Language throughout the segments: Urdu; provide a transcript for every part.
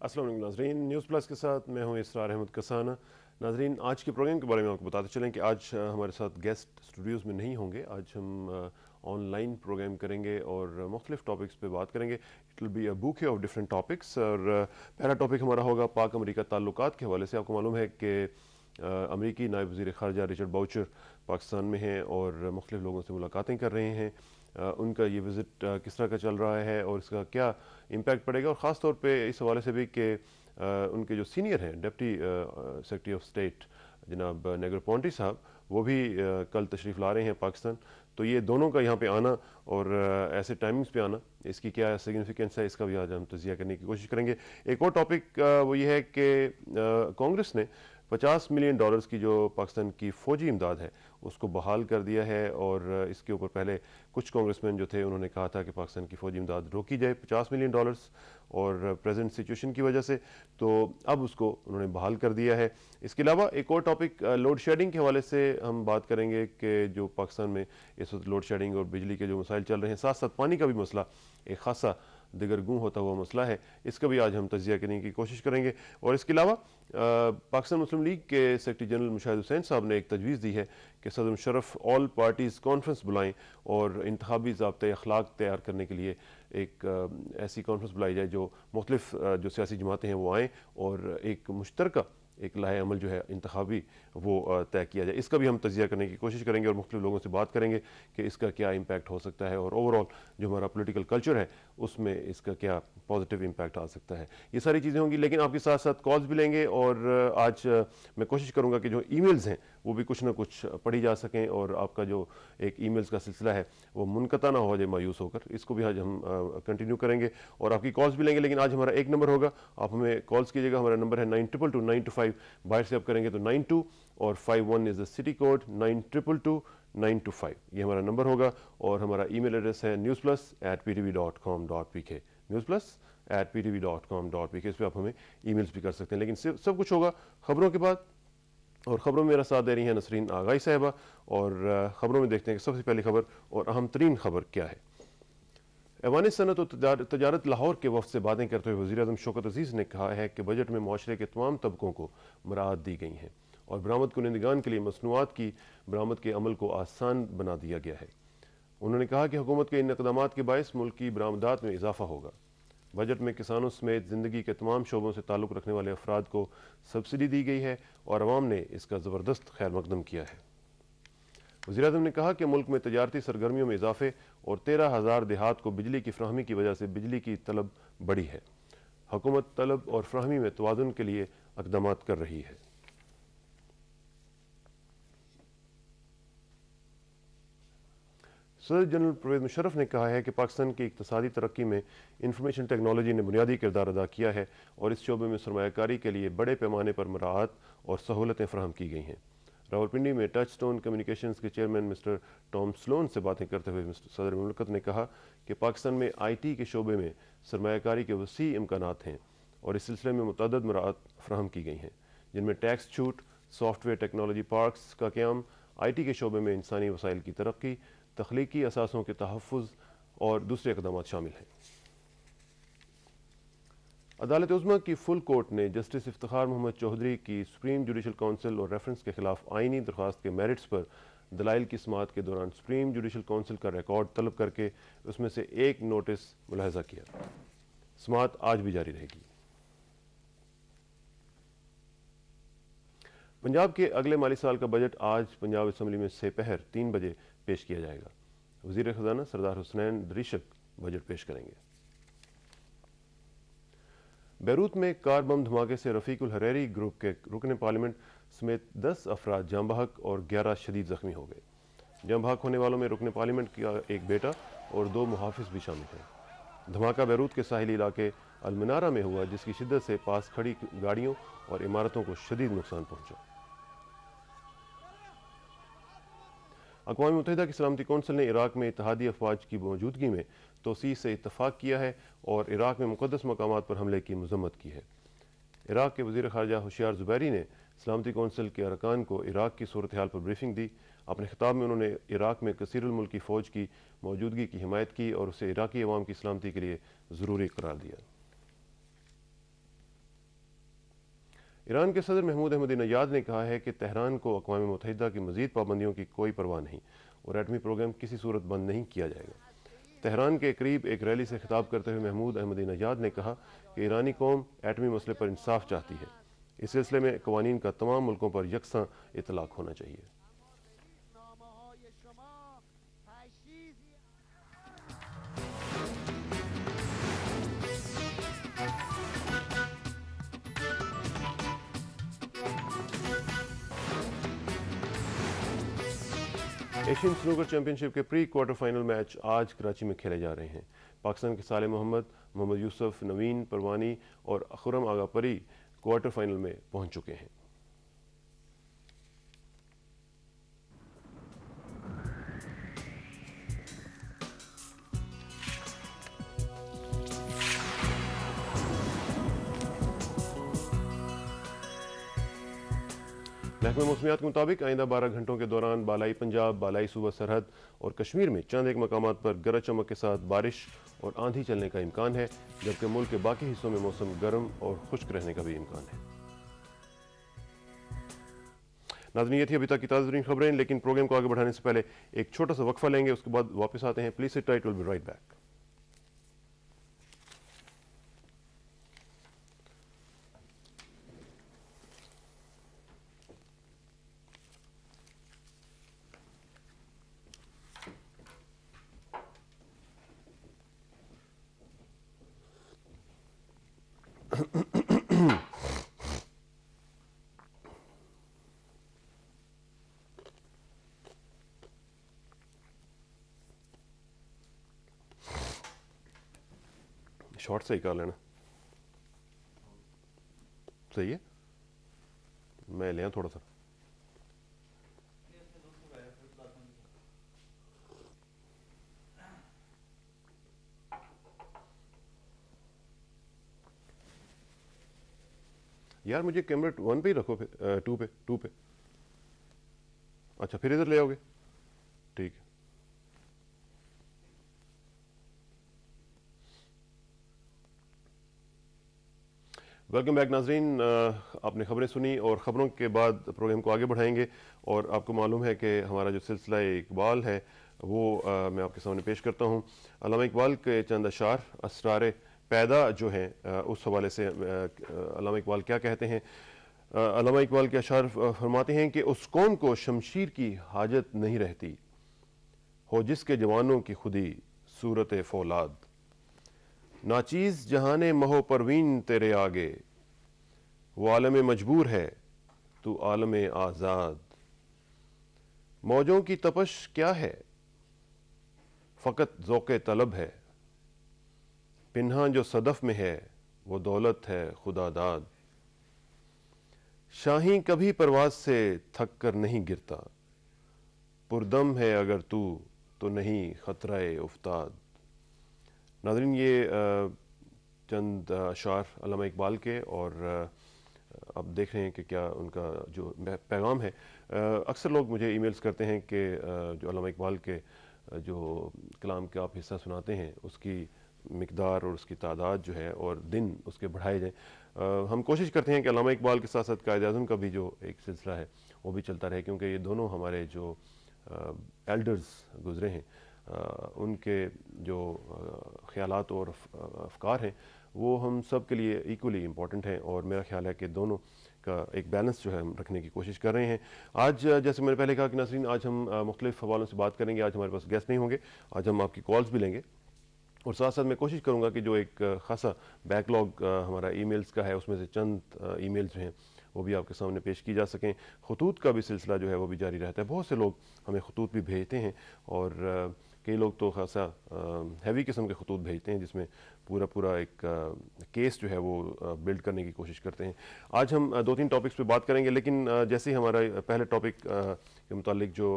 السلام علیکم ناظرین، نیوز پلس کے ساتھ میں ہوں اسرار احمد کسانہ۔ ناظرین، آج کے پروگرام کے بارے میں آپ کو بتاتے چلیں کہ آج ہمارے ساتھ گیسٹ اسٹوڈیوز میں نہیں ہوں گے۔ آج ہم آن لائن پروگرام کریں گے اور مختلف ٹاپکس پہ بات کریں گے۔ It will be a bouquet of different topics, اور پہلا ٹاپک ہمارا ہوگا پاک امریکہ تعلقات کے حوالے سے۔ آپ کو معلوم ہے کہ امریکی نائب وزیر خارجہ رچرڈ باؤچر پاکستان میں ہیں اور مختلف لوگوں سے ملاقاتیں کر رہے ہیں۔ ان کا یہ وزٹ کس طرح کا چل رہا ہے اور اس کا کیا امپیکٹ پڑے گا، اور خاص طور پہ اس حوالے سے بھی کہ ان کے جو سینئر ہیں ڈپٹی سیکرٹری آف اسٹیٹ جناب نیگر پونٹی صاحب، وہ بھی کل تشریف لا رہے ہیں پاکستان۔ تو یہ دونوں کا یہاں پہ آنا اور ایسے ٹائمنگز پہ آنا، اس کی کیا سگنیفیکنس ہے، اس کا بھی آج ہم تجزیہ کرنے کی کوشش کریں گے۔ ایک اور ٹاپک وہ یہ ہے کہ کانگریس نے $50 ملین کی جو پاکستان کی فوجی امداد ہے اس کو بحال کر دیا ہے، اور اس کے اوپر پہلے کچھ کانگریس مین جو تھے انہوں نے کہا تھا کہ پاکستان کی فوجی امداد روکی جائے $50 ملین اور پریزنٹ سچویشن کی وجہ سے، تو اب اس کو انہوں نے بحال کر دیا ہے۔ اس کے علاوہ ایک اور ٹاپک لوڈ شیڈنگ کے حوالے سے ہم بات کریں گے کہ جو پاکستان میں اس وقت لوڈ شیڈنگ اور بجلی کے جو مسائل چل رہے ہیں، ساتھ ساتھ پانی کا بھی مسئلہ ایک خاصا دگرگوں ہوتا ہوا مسئلہ ہے، اس کا بھی آج ہم تجزیہ کرنے کی کوشش کریں گے۔ اور اس کے علاوہ پاکستان مسلم لیگ کے سیکرٹری جنرل مشاہد حسین صاحب نے ایک تجویز دی ہے کہ صدر مشرف آل پارٹیز کانفرنس بلائیں اور انتخابی ضابطۂ اخلاق تیار کرنے کے لیے ایک ایسی کانفرنس بلائی جائے جو مختلف جو سیاسی جماعتیں ہیں وہ آئیں اور ایک مشترکہ ایک لائحہ عمل جو ہے انتخابی وہ طے کیا جائے۔ اس کا بھی ہم تجزیہ کرنے کی کوشش کریں گے اور مختلف لوگوں سے بات کریں گے کہ اس کا کیا امپیکٹ ہو سکتا ہے، اور اوور آل جو ہمارا پولیٹیکل کلچر ہے اس میں اس کا کیا پازیٹیو امپیکٹ آ سکتا ہے۔ یہ ساری چیزیں ہوں گی، لیکن آپ کے ساتھ ساتھ کالز بھی لیں گے، اور آج میں کوشش کروں گا کہ جو ای میلز ہیں وہ بھی کچھ نہ کچھ پڑھی جا سکیں، اور آپ کا جو ایک ای میلز کا سلسلہ ہے وہ منقطع نہ ہو جائے مایوس ہو کر، اس کو بھی آج ہم کنٹینیو کریں گے اور آپ کی کالز بھی لیں گے۔ لیکن آج ہمارا ایک نمبر ہوگا، آپ ہمیں کالز کیجیے گا، ہمارا نمبر ہے 9222 باہر سے آپ کریں گے تو 92 اور 51 از دا سٹی کوڈ 9222 یہ ہمارا نمبر ہوگا، اور ہمارا ای میل ایڈریس ہے newsplus@ptv.com.pk newsplus@ptv.com.pk، اس پہ آپ ہمیں ای میلز بھی کر سکتے ہیں۔ لیکن سب کچھ ہوگا خبروں کے بعد، اور خبروں میں میرا ساتھ دے رہی ہیں نسرین آغائی صاحبہ، اور خبروں میں دیکھتے ہیں کہ سب سے پہلی خبر اور اہم ترین خبر کیا ہے۔ ایوان صنعت و تجارت لاہور کے وفد سے باتیں کرتے ہوئے وزیر اعظم شوکت عزیز نے کہا ہے کہ بجٹ میں معاشرے کے تمام طبقوں کو مراعات دی گئی ہیں اور برآمد کنندگان کے لیے مصنوعات کی برآمد کے عمل کو آسان بنا دیا گیا ہے۔ انہوں نے کہا کہ حکومت کے ان اقدامات کے باعث ملک کی برآمدات میں اضافہ ہوگا۔ بجٹ میں کسانوں سمیت زندگی کے تمام شعبوں سے تعلق رکھنے والے افراد کو سبسڈی دی گئی ہے اور عوام نے اس کا زبردست خیر مقدم کیا ہے۔ وزیر اعظم نے کہا کہ ملک میں تجارتی سرگرمیوں میں اضافے اور 13,000 دیہات کو بجلی کی فراہمی کی وجہ سے بجلی کی طلب بڑھی ہے۔ حکومت طلب اور فراہمی میں توازن کے لیے اقدامات کر رہی ہے۔ صدر جنرل پرویز مشرف نے کہا ہے کہ پاکستان کی اقتصادی ترقی میں انفارمیشن ٹیکنالوجی نے بنیادی کردار ادا کیا ہے اور اس شعبے میں سرمایہ کاری کے لیے بڑے پیمانے پر مراعات اور سہولتیں فراہم کی گئی ہیں۔ راولپنڈی میں ٹچ سٹون کمیونیکیشنز کے چیئرمین مسٹر ٹام سلون سے باتیں کرتے ہوئے صدر مملکت نے کہا کہ پاکستان میں آئی ٹی کے شعبے میں سرمایہ کاری کے وسیع امکانات ہیں اور اس سلسلے میں متعدد مراعات فراہم کی گئی ہیں، جن میں ٹیکس چھوٹ، سافٹ ویئر ٹیکنالوجی پارکس کا قیام، آئی ٹی کے شعبے میں انسانی وسائل کی ترقی، تخلیقی اثاثوں کے تحفظ اور دوسرے اقدامات شامل ہیں۔ عدالت عظمیٰ کی فل کورٹ نے جسٹس افتخار محمد چودھری کی سپریم جوڈیشل کونسل اور ریفرنس کے خلاف آئینی درخواست کے میرٹس پر دلائل کی سماعت کے دوران سپریم جوڈیشل کونسل کا ریکارڈ طلب کر کے اس میں سے ایک نوٹس ملاحظہ کیا۔ سماعت آج بھی جاری رہے گی۔ پنجاب کے اگلے مالی سال کا بجٹ آج پنجاب اسمبلی میں سپہر 3 بجے پیش کیا جائے گا۔ وزیر خزانہ سردار حسنین دریشک بجٹ پیش کریں گے۔ بیروت میں کار بم دھماکے سے رفیق الحریری گروپ کے رکن پارلیمنٹ سمیت 10 افراد جاں بحق اور 11 شدید زخمی ہو گئے۔ جاں بحق ہونے والوں میں رکن پارلیمنٹ کا ایک بیٹا اور 2 محافظ بھی شامل ہیں۔ دھماکہ بیروت کے ساحلی علاقے المنارہ میں ہوا، جس کی شدت سے پاس کھڑی گاڑیوں اور عمارتوں کو شدید نقصان پہنچا۔ اقوام متحدہ کی سلامتی کونسل نے عراق میں اتحادی افواج کی موجودگی میں توسیع سے اتفاق کیا ہے اور عراق میں مقدس مقامات پر حملے کی مذمت کی ہے۔ عراق کے وزیر خارجہ ہوشیار زبیری نے سلامتی کونسل کے ارکان کو عراق کی صورتحال پر بریفنگ دی۔ اپنے خطاب میں انہوں نے عراق میں کثیر الملکی فوج کی موجودگی کی حمایت کی اور اسے عراقی عوام کی سلامتی کے لیے ضروری قرار دیا۔ ایران کے صدر محمود احمدی نژاد نے کہا ہے کہ تہران کو اقوام متحدہ کی مزید پابندیوں کی کوئی پرواہ نہیں اور ایٹمی پروگرام کسی صورت بند نہیں کیا جائے گا۔ تہران کے قریب ایک ریلی سے خطاب کرتے ہوئے محمود احمدی نژاد نے کہا کہ ایرانی قوم ایٹمی مسئلے پر انصاف چاہتی ہے۔ اس سلسلے میں قوانین کا تمام ملکوں پر یکساں اطلاق ہونا چاہیے۔ ایشین سنوکر چیمپئن شپ کے پری کوارٹر فائنل میچ آج کراچی میں کھیلے جا رہے ہیں۔ پاکستان کے صالح محمد، محمد یوسف، نوین پروانی اور خرم آغا پری کوارٹر فائنل میں پہنچ چکے ہیں۔ محکمہ موسمیات کے مطابق آئندہ 12 گھنٹوں کے دوران بالائی پنجاب، بالائی صوبہ سرحد اور کشمیر میں چند ایک مقامات پر گرج چمک کے ساتھ بارش اور آندھی چلنے کا امکان ہے، جبکہ ملک کے باقی حصوں میں موسم گرم اور خشک رہنے کا بھی امکان ہے۔ ناظرین، یہ تھی ابھی تک کی تازہ ترین خبریں، لیکن پروگرام کو آگے بڑھانے سے پہلے ایک چھوٹا سا وقفہ لیں گے، اس کے بعد واپس آتے ہیں۔ Please sit tight, will be right back. Short سے ہی کر لینا صحیح ہے، میں لیا تھوڑا سا۔ یار مجھے کیمرہ 1 پہ ہی رکھو، پھر 2 پہ۔ اچھا پھر ادھر لے آؤ گے، ٹھیک ہے۔ ویلکم بیک ناظرین، آپ نے خبریں سنی اور خبروں کے بعد پروگرام کو آگے بڑھائیں گے، اور آپ کو معلوم ہے کہ ہمارا جو سلسلہ اقبال ہے وہ میں آپ کے سامنے پیش کرتا ہوں۔ علامہ اقبال کے چند اشعار، اسرار پیدا جو ہیں، اس حوالے سے علامہ اقبال کیا کہتے ہیں۔ علامہ اقبال کے اشعار فرماتے ہیں کہ اس قوم کو شمشیر کی حاجت نہیں رہتی، ہو جس کے جوانوں کی خودی صورت فولاد۔ ناچیز جہان مہو پروین تیرے آگے، وہ عالم مجبور ہے تو عالم آزاد۔ موجوں کی تپش کیا ہے، فقط ذوق طلب ہے، پنہاں جو صدف میں ہے وہ دولت ہے خدا داد۔ شاہین کبھی پرواز سے تھک کر نہیں گرتا، پردم ہے اگر تو نہیں خطرہ افتاد۔ ناظرین، یہ چند اشعار علامہ اقبال کے، اور اب دیکھ رہے ہیں کہ کیا ان کا جو پیغام ہے۔ اکثر لوگ مجھے ای میلز کرتے ہیں کہ جو علامہ اقبال کے جو کلام کے آپ حصہ سناتے ہیں اس کی مقدار اور اس کی تعداد جو ہے اور دن اس کے بڑھائے جائیں۔ ہم کوشش کرتے ہیں کہ علامہ اقبال کے ساتھ ساتھ قائد اعظم کا بھی جو ایک سلسلہ ہے وہ بھی چلتا رہے، کیونکہ یہ دونوں ہمارے جو ایلڈرز گزرے ہیں ان کے جو خیالات اور افکار ہیں وہ ہم سب کے لیے ایکولی امپورٹنٹ ہیں، اور میرا خیال ہے کہ دونوں کا ایک بیلنس جو ہے ہم رکھنے کی کوشش کر رہے ہیں۔ آج جیسے میں نے پہلے کہا کہ ناظرین، آج ہم مختلف حوالوں سے بات کریں گے۔ آج ہمارے پاس گیسٹ نہیں ہوں گے، آج ہم آپ کی کالز بھی لیں گے، اور ساتھ ساتھ میں کوشش کروں گا کہ جو ایک خاصا بیک لاگ ہمارا ای میلز کا ہے اس میں سے چند ای میلز جو ہیں وہ بھی آپ کے سامنے پیش کی جا سکیں۔ خطوط کا بھی سلسلہ جو ہے وہ بھی جاری رہتا ہے، بہت سے لوگ ہمیں خطوط بھی بھیجتے ہیں، اور کئی لوگ تو خاصا ہیوی قسم کے خطوط بھیجتے ہیں جس میں پورا ایک کیس جو ہے وہ بلڈ کرنے کی کوشش کرتے ہیں۔ آج ہم 2-3 ٹاپکس پہ بات کریں گے، لیکن جیسے ہی ہمارا پہلے ٹاپک کے متعلق جو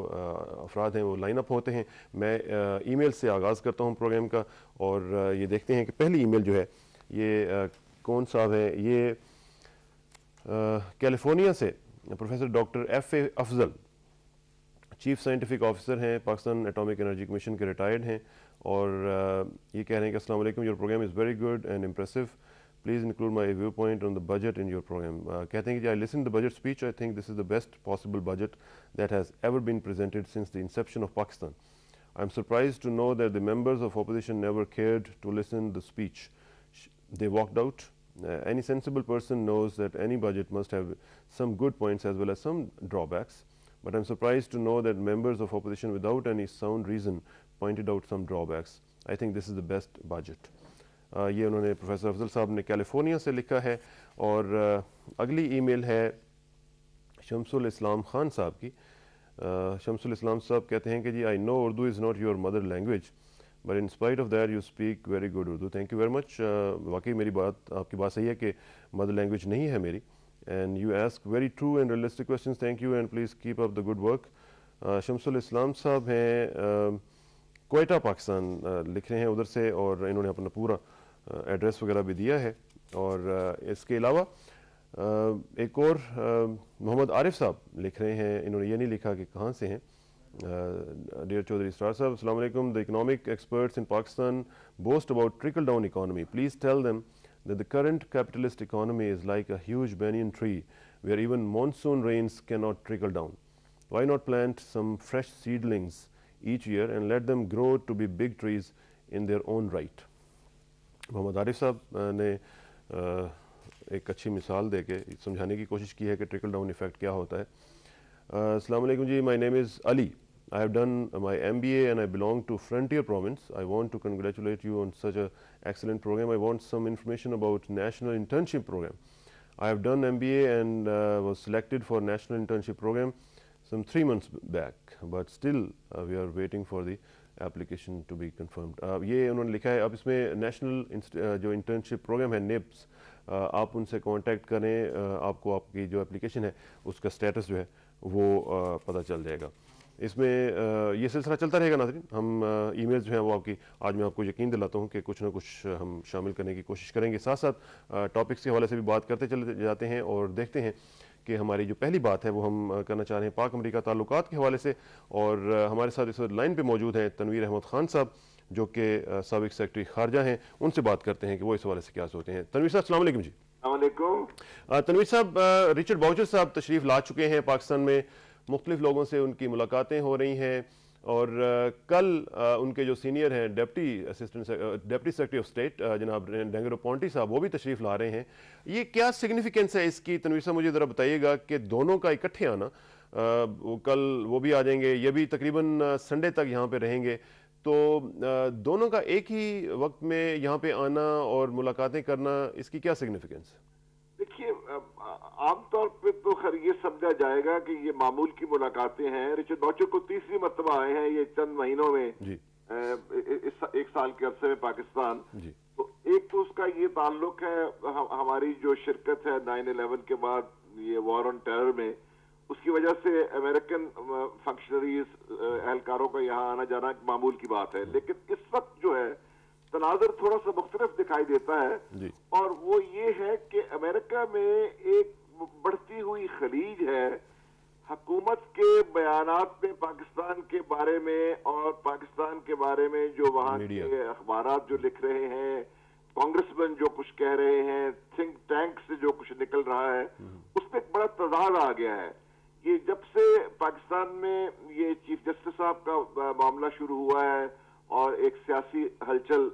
افراد ہیں وہ لائن اپ ہوتے ہیں، میں ای میل سے آغاز کرتا ہوں پروگرام کا، اور یہ دیکھتے ہیں کہ پہلی ای میل جو ہے یہ کون صاحب ہے۔ یہ کیلیفورنیا سے professor doctor F A Afzal, chief scientific officer ہیں، پاکستان ایٹامک انرجی کمیشن کے ریٹائرڈ ہیں، اور یہ کہہ رہے ہیں کہ السلام علیکم، your program is very good and impressive, please include my viewpoint on the budget in your program. کہتے ہیں کہ I listened to the budget speech. I think this is the best possible budget that has ever been presented since the inception of Pakistan. I'm surprised to know that the members of opposition never cared to listen to the speech. They walked out. Any sensible person knows that any budget must have some good points as well as some drawbacks. But I'm surprised to know that members of opposition without any sound reason pointed out some drawbacks. I think this is the best budget. یہ انہوں نے پروفیسر افضل صاحب نے کیلیفورنیا سے لکھا ہے. اور اگلی ای میل ہے شمس الاسلام خان صاحب کی. شمس الاسلام صاحب کہتے ہیں کہ جی I know Urdu is not your mother language, but in spite of that you speak very good Urdu. Thank you very much. واقعی میری بات آپ کی بات صحیح ہے کہ مدر لینگویج نہیں ہے میری. And you ask very true and realistic questions. Thank you and please keep up the good work. شمس الاسلام صاحب ہیں کوئٹہ پاکستان لکھ رہے ہیں ادھر سے, اور انہوں نے اپنا پورا ایڈریس وغیرہ بھی دیا ہے. اور اس کے علاوہ ایک اور محمد عارف صاحب لکھ رہے ہیں, انہوں نے یہ نہیں لکھا کہ کہاں سے ہیں. ڈیئر چودھری اسٹار صاحب, السلام علیکم. The economic experts in Pakistan boast about trickle down economy. Please tell them that the current capitalist economy is like a huge banyan tree where even monsoon rains cannot trickle down. Why not plant some fresh seedlings each year and let them grow to be big trees in their own right. محمد عارف صاحب نے ایک اچھی مثال دے کے سمجھانے کی کوشش کی ہے کہ ٹرکل ڈاؤن ایفیکٹ کیا ہوتا ہے. السلام علیکم جی, my name is Ali. I have done my MBA and I belong to Frontier Province. I want to congratulate you on such an excellent program. I want some information about National Internship Program. I have done MBA and was selected for National Internship Program some 3 months back, but still we are waiting for the application to be confirmed. یہ انہوں نے لکھا ہے. اب اس میں نیشنل جو انٹرنشپ پروگرام ہے نیپس, آپ ان سے کانٹیکٹ کریں, آپ کو آپ کی جو اپلیکیشن ہے اس کا اسٹیٹس جو ہے وہ پتہ چل جائے گا. اس میں یہ سلسلہ چلتا رہے گا ناظرین. ہم ای میلز جو ہیں وہ آپ کی آج میں آپ کو یقین دلاتا ہوں کہ کچھ نہ کچھ ہم شامل کرنے کی کوشش کریں گے. ساتھ ساتھ ٹاپکس کے حوالے سے بھی بات کرتے چلے جاتے ہیں اور دیکھتے ہیں کہ ہماری جو پہلی بات ہے وہ ہم کرنا چاہ رہے ہیں پاک امریکہ تعلقات کے حوالے سے. اور ہمارے ساتھ اس وقت لائن پہ موجود ہیں تنویر احمد خان صاحب جو کہ سابق سیکرٹری خارجہ ہیں. ان سے بات کرتے ہیں کہ وہ اس حوالے سے کیا سوچتے ہیں. تنویر صاحب السلام علیکم. جی السلام علیکم. تنویر صاحب, رچرڈ باؤچر صاحب تشریف لا چکے ہیں پاکستان میں. مختلف لوگوں سے ان کی ملاقاتیں ہو رہی ہیں, اور کل ان کے جو سینئر ہیں ڈپٹی سیکرٹری آف اسٹیٹ جناب ڈینگرو پونٹی صاحب وہ بھی تشریف لا رہے ہیں. یہ کیا سگنیفیکنس ہے اس کی تنویر صاحب, مجھے ذرا بتائیے گا کہ دونوں کا اکٹھے آنا, کل وہ بھی آ جائیں گے, یہ بھی تقریباً سنڈے تک یہاں پہ رہیں گے, تو دونوں کا ایک ہی وقت میں یہاں پہ آنا اور ملاقاتیں کرنا, اس کی کیا سگنیفیکنس ہے؟ دیکھیے, عام طور پہ تو خیر یہ سمجھا جائے گا کہ یہ معمول کی ملاقاتیں ہیں. رچرڈ باؤچر کو 3ری مرتبہ آئے ہیں یہ چند مہینوں میں, ایک سال کے عرصے میں پاکستان. تو ایک تو اس کا یہ تعلق ہے ہماری جو شرکت ہے 9/11 کے بعد یہ وار آن ٹیرر میں, اس کی وجہ سے امریکن فنکشنریز اہلکاروں کا یہاں آنا جانا ایک معمول کی بات ہے. لیکن اس وقت جو ہے تناظر تھوڑا سا مختلف دکھائی دیتا ہے, اور وہ یہ ہے کہ امریکہ میں ایک بڑھتی ہوئی خلیج ہے حکومت کے بیانات میں پاکستان کے بارے میں, اور پاکستان کے بارے میں جو وہاں کے اخبارات جو لکھ رہے ہیں, کانگریس مین جو کچھ کہہ رہے ہیں, تھنک ٹینک سے جو کچھ نکل رہا ہے, اس پہ ایک بڑا تضاد آ گیا ہے. یہ جب سے پاکستان میں یہ چیف جسٹس صاحب کا معاملہ شروع ہوا ہے اور ایک سیاسی ہلچل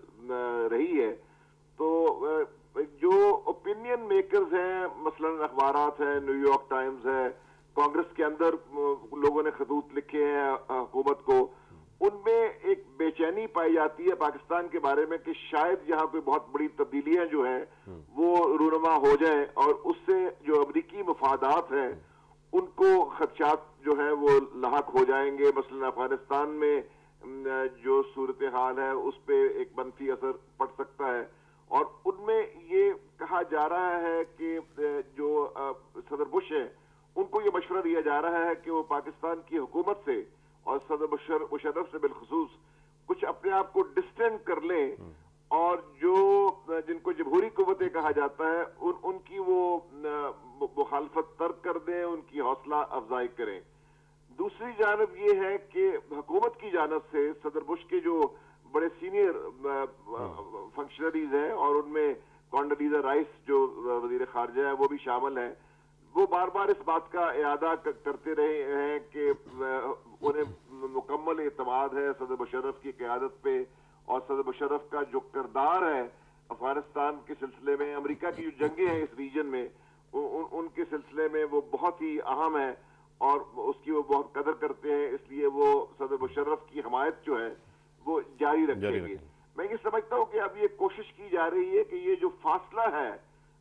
رہی ہے, تو جو اوپینین میکرز ہیں, مثلا اخبارات ہیں, نیو یارک ٹائمز ہے, کانگریس کے اندر لوگوں نے خطوط لکھے ہیں حکومت کو, ان میں ایک بے چینی پائی جاتی ہے پاکستان کے بارے میں کہ شاید یہاں کوئی بہت بڑی تبدیلیاں جو ہیں وہ رونما ہو جائیں, اور اس سے جو امریکی مفادات ہیں ان کو خدشات جو ہیں وہ لاحق ہو جائیں گے. مثلا افغانستان میں جو صورتحال ہے اس پہ ایک منفی اثر پڑ سکتا ہے, اور ان میں یہ کہا جا رہا ہے کہ جو صدر بش ہیں ان کو یہ مشورہ دیا جا رہا ہے کہ وہ پاکستان کی حکومت سے اور صدر مشرف سے بالخصوص کچھ اپنے آپ کو ڈسٹینٹ کر لیں, اور جو جن کو جمہوری قوتیں کہا جاتا ہے ان کی وہ مخالفت ترک کر دیں, ان کی حوصلہ افزائی کریں. دوسری جانب یہ ہے کہ حکومت کی جانب سے صدر بش کے جو بڑے سینئر فنکشنریز ہیں, اور ان میں کونڈولیزا رائس جو وزیر خارجہ ہے وہ بھی شامل ہیں. وہ بار بار اس بات کا اعادہ کرتے رہے ہیں کہ انہیں مکمل اعتماد ہے صدر مشرف کی قیادت پہ, اور صدر مشرف کا جو کردار ہے افغانستان کے سلسلے میں, امریکہ کی جو جنگیں ہیں اس ریجن میں ان کے سلسلے میں وہ بہت ہی اہم ہے اور اس کی وہ بہت قدر کرتے ہیں, اس لیے وہ صدر مشرف کی حمایت جو ہے وہ جاری رکھیں گے. میں یہ سمجھتا ہوں کہ اب یہ کوشش کی جا رہی ہے کہ یہ جو فاصلہ ہے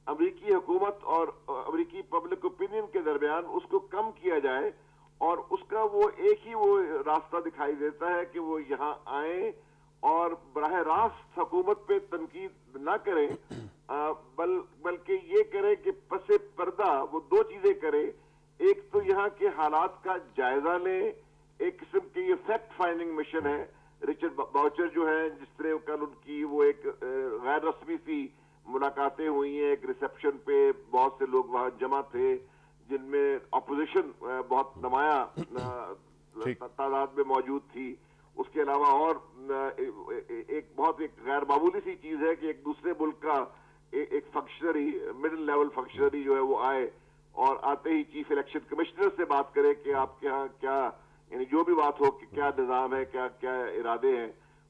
امریکی حکومت اور امریکی پبلک اوپینین کے درمیان اس کو کم کیا جائے, اور اس کا وہ ایک ہی وہ راستہ دکھائی دیتا ہے کہ وہ یہاں آئیں اور براہ راست حکومت پہ تنقید نہ کریں, بلکہ یہ کریں کہ پس پردہ وہ دو چیزیں کریں. ایک تو یہاں کے حالات کا جائزہ لیں, ایک قسم کی یہ فیکٹ فائنڈنگ مشن ہے. رچرڈ باؤچر جو ہیں, جس طرح کل ان کی وہ ایک غیر رسمی سی ملاقاتیں ہوئی ہیں, ایک ریسپشن پہ بہت سے لوگ وہاں جمع تھے جن میں اپوزیشن بہت نمایاں تعداد میں موجود تھی. اس کے علاوہ اور ایک غیر معمولی سی چیز ہے کہ ایک دوسرے ملک کا ایک فنکشنری, مڈل لیول فنکشنری جو ہے وہ آئے اور آتے ہی چیف الیکشن کمشنر سے بات کرے کہ آپ کے ہاں کیا, یعنی جو بھی بات ہو کہ کیا نظام ہے, کیا ارادے ہیں.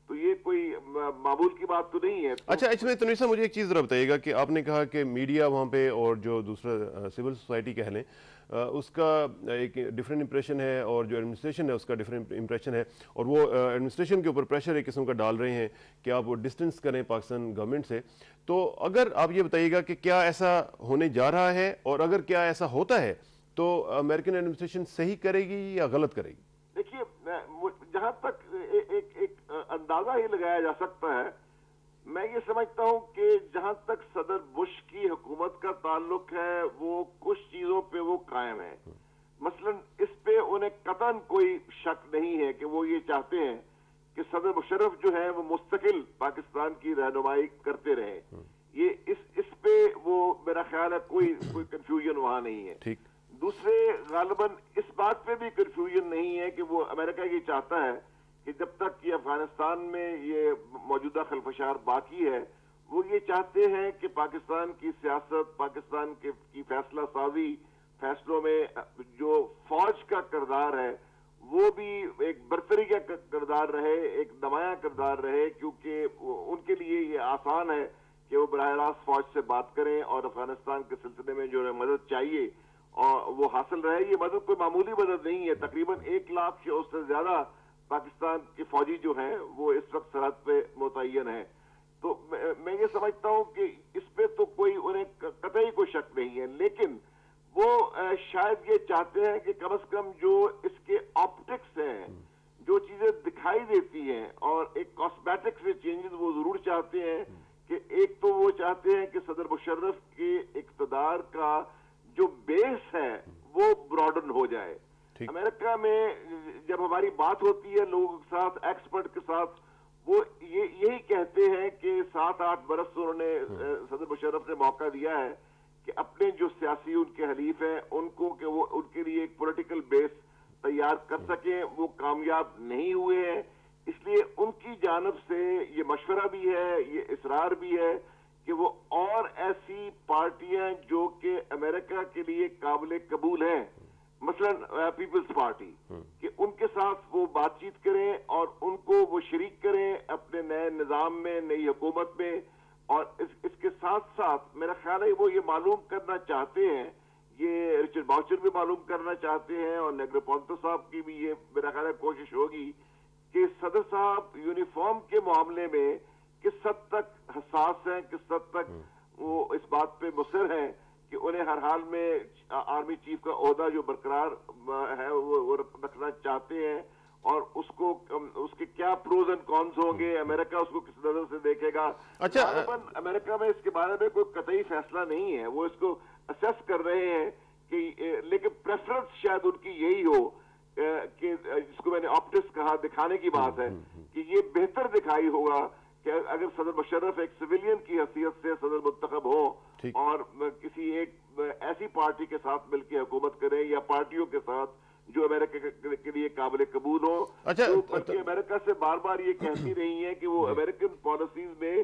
تو یہ کوئی معمول کی بات تو نہیں ہے. اچھا, اس میں تنویر صاحب مجھے ایک چیز ذرا بتائیے گا کہ آپ نے کہا کہ میڈیا وہاں پہ اور جو دوسرا سول سوسائٹی کہہ لیں اس کا ایک ڈفرینٹ امپریشن ہے اور جو ایڈمنسٹریشن ہے اس کا ڈفرینٹ امپریشن ہے, اور وہ ایڈمنسٹریشن کے اوپر پریشر ایک قسم کا ڈال رہے ہیں کہ آپ وہ ڈسٹنس کریں پاکستان گورنمنٹ سے. تو اگر آپ یہ بتائیے گا کہ کیا ایسا ہونے جا رہا ہے, اور اگر کیا ایسا ہوتا ہے تو امریکن ایڈمنسٹریشن صحیح کرے گی یا غلط کرے گی؟ دیکھیے, جہاں تک ایک اندازہ ہی لگایا جا سکتا ہے, میں یہ سمجھتا ہوں کہ جہاں تک صدر بش کی حکومت کا تعلق ہے وہ کچھ چیزوں پہ وہ قائم ہے. مثلا اس پہ انہیں قطعاً کوئی شک نہیں ہے کہ وہ یہ چاہتے ہیں کہ صدر مشرف جو ہے وہ مستقل پاکستان کی رہنمائی کرتے رہیں. یہ اس پہ وہ میرا خیال ہے کوئی کنفیوژن وہاں نہیں ہے. دوسرے غالباً اس بات پہ بھی کنفیوژن نہیں ہے کہ وہ امریکہ یہ چاہتا ہے کہ جب تک یہ افغانستان میں یہ موجودہ خلفشار باقی ہے, وہ یہ چاہتے ہیں کہ پاکستان کی سیاست, پاکستان کی فیصلہ سازی, فیصلوں میں جو فوج کا کردار ہے وہ بھی ایک برتری کا کردار رہے, ایک نمایاں کردار رہے, کیونکہ ان کے لیے یہ آسان ہے کہ وہ براہ راست فوج سے بات کریں اور افغانستان کے سلسلے میں جو مدد چاہیے اور وہ حاصل رہے. یہ مدد کوئی معمولی مدد نہیں ہے, تقریباً 1 لاکھ سے اس سے زیادہ پاکستان کے فوجی جو ہیں وہ اس وقت سرحد پہ متعین ہیں. تو میں یہ سمجھتا ہوں کہ اس پہ تو کوئی انہیں قطعی کوئی شک نہیں ہے, لیکن وہ شاید یہ چاہتے ہیں کہ کم از کم جو اس کے آپٹکس ہیں, جو چیزیں دکھائی دیتی ہیں, اور ایک کاسمیٹکس میں چینجز وہ ضرور چاہتے ہیں کہ ایک تو وہ چاہتے ہیں کہ صدر مشرف کے اقتدار کا جو بیس ہے وہ براڈن ہو جائے. امریکہ میں جب ہماری بات ہوتی ہے لوگوں کے ساتھ, ایکسپرٹ کے ساتھ, وہ یہی کہتے ہیں کہ 7-8 برس انہوں نے صدر مشرف نے موقع دیا ہے کہ اپنے جو سیاسی ان کے حلیف ہیں ان کو کہ وہ ان کے لیے ایک پولیٹیکل بیس تیار کر سکیں. وہ کامیاب نہیں ہوئے ہیں, اس لیے ان کی جانب سے یہ مشورہ بھی ہے, یہ اصرار بھی ہے کہ وہ اور ایسی پارٹیاں جو کہ امریکہ کے لیے قابل قبول ہیں, مثلا پیپلز پارٹی, کہ ان کے ساتھ وہ بات چیت کریں اور ان کو وہ شریک کریں اپنے نئے نظام میں, نئی حکومت میں. اور اس کے ساتھ ساتھ میرا خیال ہے وہ یہ معلوم کرنا چاہتے ہیں, یہ رچرڈ باؤچر بھی معلوم کرنا چاہتے ہیں, اور نیگروپونتو صاحب کی بھی یہ میرا خیال ہے کوشش ہوگی کہ صدر صاحب یونیفارم کے معاملے میں کس حد تک حساس ہیں, کس حد تک وہ اس بات پہ مصر ہیں کہ انہیں ہر حال میں آرمی چیف کا عہدہ جو برقرار ہے وہ رکھنا چاہتے ہیں, اور اس کے کیا پروز اینڈ کونز ہوں گے, امریکہ اس کو کس نظر سے دیکھے گا. اچھا, امریکہ میں اس کے بارے میں کوئی قطعی فیصلہ نہیں ہے, وہ اس کو اسیس کر رہے ہیں کہ, لیکن پریفرنس شاید ان کی یہی ہو کہ جس کو میں نے آپٹکس کہا, دکھانے کی بات ہے کہ یہ بہتر دکھائی ہوگا کہ اگر صدر مشرف ایک سویلین کی حیثیت سے صدر منتخب ہو اور کسی ایک ایسی پارٹی کے ساتھ مل کے حکومت کریں, یا پارٹیوں کے ساتھ جو امریکہ کے لیے قابل قبول ہو. اچھا بلکہ امریکہ سے بار بار یہ کہتی رہی ہیں کہ وہ امریکن پالیسیز میں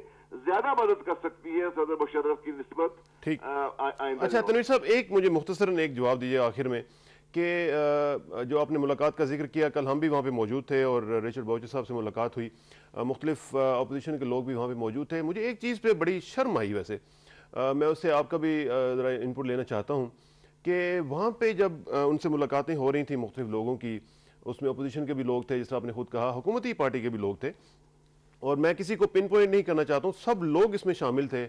زیادہ مدد کر سکتی ہے صدر مشرف کی نسبت. ٹھیک. اچھا تنویر صاحب ایک مجھے مختصراً ایک جواب دیجیے آخر میں کہ جو آپ نے ملاقات کا ذکر کیا, کل ہم بھی وہاں پہ موجود تھے اور رچرڈ باؤچر صاحب سے ملاقات ہوئی, مختلف اپوزیشن کے لوگ بھی وہاں پہ موجود تھے. مجھے ایک چیز پہ بڑی شرم آئی, ویسے میں اس سے آپ کا بھی ذرا ان پٹ لینا چاہتا ہوں کہ وہاں پہ جب ان سے ملاقاتیں ہو رہی تھیں مختلف لوگوں کی, اس میں اپوزیشن کے بھی لوگ تھے جس طرح آپ نے خود کہا, حکومتی پارٹی کے بھی لوگ تھے, اور میں کسی کو پن پوائنٹ نہیں کرنا چاہتا ہوں, سب لوگ اس میں شامل تھے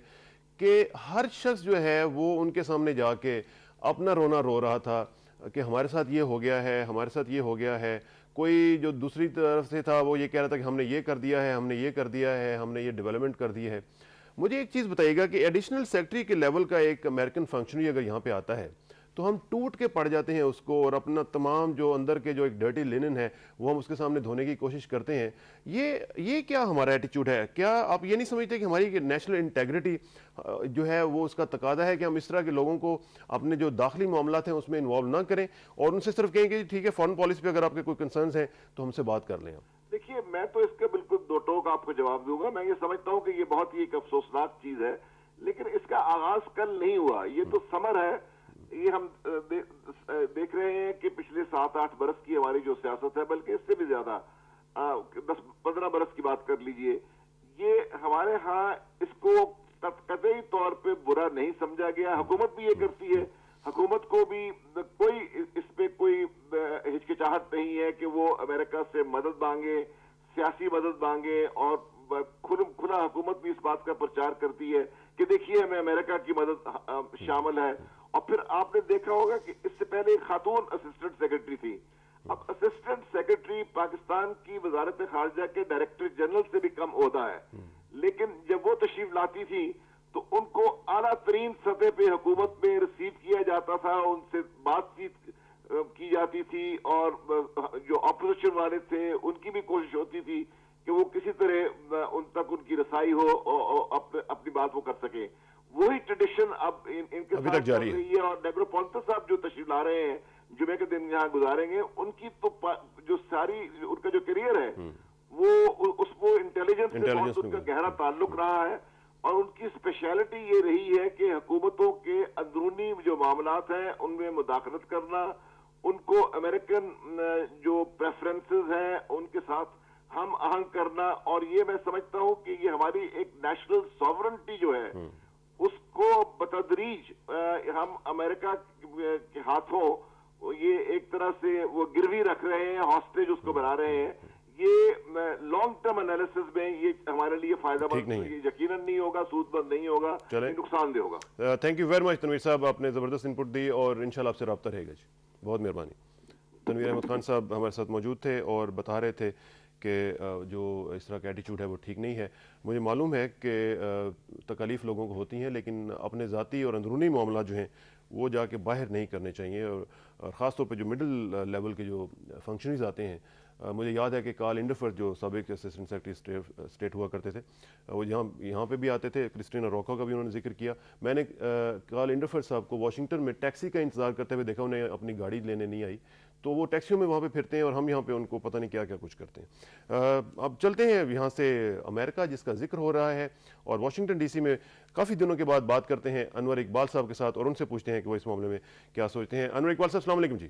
کہ ہر شخص جو ہے وہ ان کے سامنے جا کے اپنا رونا رو رہا تھا کہ ہمارے ساتھ یہ ہو گیا ہے, ہمارے ساتھ یہ ہو گیا ہے. کوئی جو دوسری طرف سے تھا وہ یہ کہہ رہا تھا کہ ہم نے یہ کر دیا ہے, ہم نے یہ کر دیا ہے, ہم نے یہ ڈیولپمنٹ کر دی ہے. مجھے ایک چیز بتائیے گا کہ ایڈیشنل سیکرٹری کے لیول کا ایک امریکن فنکشنری اگر یہاں پہ آتا ہے تو ہم ٹوٹ کے پڑ جاتے ہیں اس کو, اور اپنا تمام جو اندر کے جو ایک ڈرٹی لینن ہے وہ ہم اس کے سامنے دھونے کی کوشش کرتے ہیں. یہ کیا ہمارا ایٹیچیوڈ ہے؟ کیا آپ یہ نہیں سمجھتے کہ ہماری نیشنل انٹیگریٹی جو ہے وہ اس کا تقاضا ہے کہ ہم اس طرح کے لوگوں کو اپنے جو داخلی معاملات ہیں اس میں انوالو نہ کریں اور ان سے صرف کہیں کہ ٹھیک ہے فارن پالیسی پہ اگر آپ کے کوئی کنسرنز ہیں تو ہم سے بات کر لیں؟ دیکھیے میں تو اس کا بالکل دو ٹوک آپ کو جواب دوں گا. میں یہ سمجھتا ہوں کہ یہ بہت ہی ایک افسوسناک چیز ہے, لیکن اس کا آغاز کل نہیں ہوا. یہ تو سمر ہے, یہ ہم دیکھ رہے ہیں کہ پچھلے 7-8 برس کی ہماری جو سیاست ہے, بلکہ اس سے بھی زیادہ 10-15 برس کی بات کر لیجئے, یہ ہمارے ہاں اس کو قطعی طور پہ برا نہیں سمجھا گیا. حکومت بھی یہ کرتی ہے, حکومت کو بھی کوئی اس پہ کوئی ہچکچاہٹ نہیں ہے کہ وہ امریکہ سے مدد مانگے, سیاسی مدد مانگے, اور کھلا حکومت بھی اس بات کا پرچار کرتی ہے کہ دیکھیے ہمیں امریکہ کی مدد شامل ہے. اور پھر آپ نے دیکھا ہوگا کہ اس سے پہلے ایک خاتون اسسٹنٹ سیکرٹری تھی. اب اسسٹنٹ سیکرٹری پاکستان کی وزارت خارجہ کے ڈائریکٹر جنرل سے بھی کم عہدہ ہے, لیکن جب وہ تشریف لاتی تھی تو ان کو اعلیٰ ترین سطح پہ حکومت میں ریسیو کیا جاتا تھا, ان سے بات چیت کی جاتی تھی, اور جو اپوزیشن والے تھے ان کی بھی کوشش ہوتی تھی کہ وہ کسی طرح ان تک ان کی رسائی ہو اور اپنی بات وہ کر سکیں. وہی ٹریڈیشن اب ان کے ساتھ چل رہی ہے. اور نیگرو پونٹس صاحب جو تشریف لا رہے ہیں, جمعے کے دن یہاں گزاریں گے, ان کی تو جو ساری ان کا جو کیریئر ہے وہ انٹیلیجنس سے بہت ان کا گہرا تعلق رہا ہے, اور ان کی اسپیشلٹی یہ رہی ہے کہ حکومتوں کے اندرونی جو معاملات ہیں ان میں مداخلت کرنا, ان کو امریکن جو پریفرنسز ہیں ان کے ساتھ ہم آہنگ کرنا. اور یہ میں سمجھتا ہوں کہ یہ ہماری ایک نیشنل ساورنٹی جو ہے اس کو بتدریج ہم امریکہ کے ہاتھوں یہ ایک طرح سے وہ گروی رکھ رہے ہیں, ہاسٹیج اس کو بنا رہے ہیں. یہ لانگ ٹرم انالیسس میں یہ ہمارے لیے فائدہ مند یقیناً نہیں ہوگا, سود مند نہیں ہوگا, نقصان دہ ہوگا. تھینک یو ویری مچ تنویر صاحب, آپ نے زبردست ان پٹ دی اور انشاءاللہ آپ سے رابطہ رہے گا جی. بہت مہربانی. تنویر احمد خان صاحب ہمارے ساتھ موجود تھے اور بتا رہے تھے کہ جو اس طرح کا ایٹیچیوڈ ہے وہ ٹھیک نہیں ہے. مجھے معلوم ہے کہ تکالیف لوگوں کو ہوتی ہیں, لیکن اپنے ذاتی اور اندرونی معاملات جو ہیں وہ جا کے باہر نہیں کرنے چاہیے, اور خاص طور پہ جو مڈل لیول کے جو فنکشنریز آتے ہیں. مجھے یاد ہے کہ کارل انڈرفرتھ جو سابق اسسٹنٹ سیکرٹری اسٹیٹ ہوا کرتے تھے, وہ یہاں پہ بھی آتے تھے. کرسٹینا روکا کا بھی انہوں نے ذکر کیا. میں نے کارل انڈرفرتھ صاحب کو واشنگٹن میں ٹیکسی کا انتظار کرتے ہوئے دیکھا, انہیں اپنی گاڑی لینے نہیں آئی, تو وہ ٹیکسیوں میں وہاں پہ پھرتے ہیں اور ہم یہاں پہ ان کو پتہ نہیں کیا کیا کچھ کرتے ہیں. اب چلتے ہیں یہاں سے امریکہ جس کا ذکر ہو رہا ہے, اور واشنگٹن ڈی سی میں کافی دنوں کے بعد بات کرتے ہیں انور اقبال صاحب کے ساتھ, اور ان سے پوچھتے ہیں کہ وہ اس معاملے میں کیا سوچتے ہیں. انور اقبال صاحب السلام علیکم جی.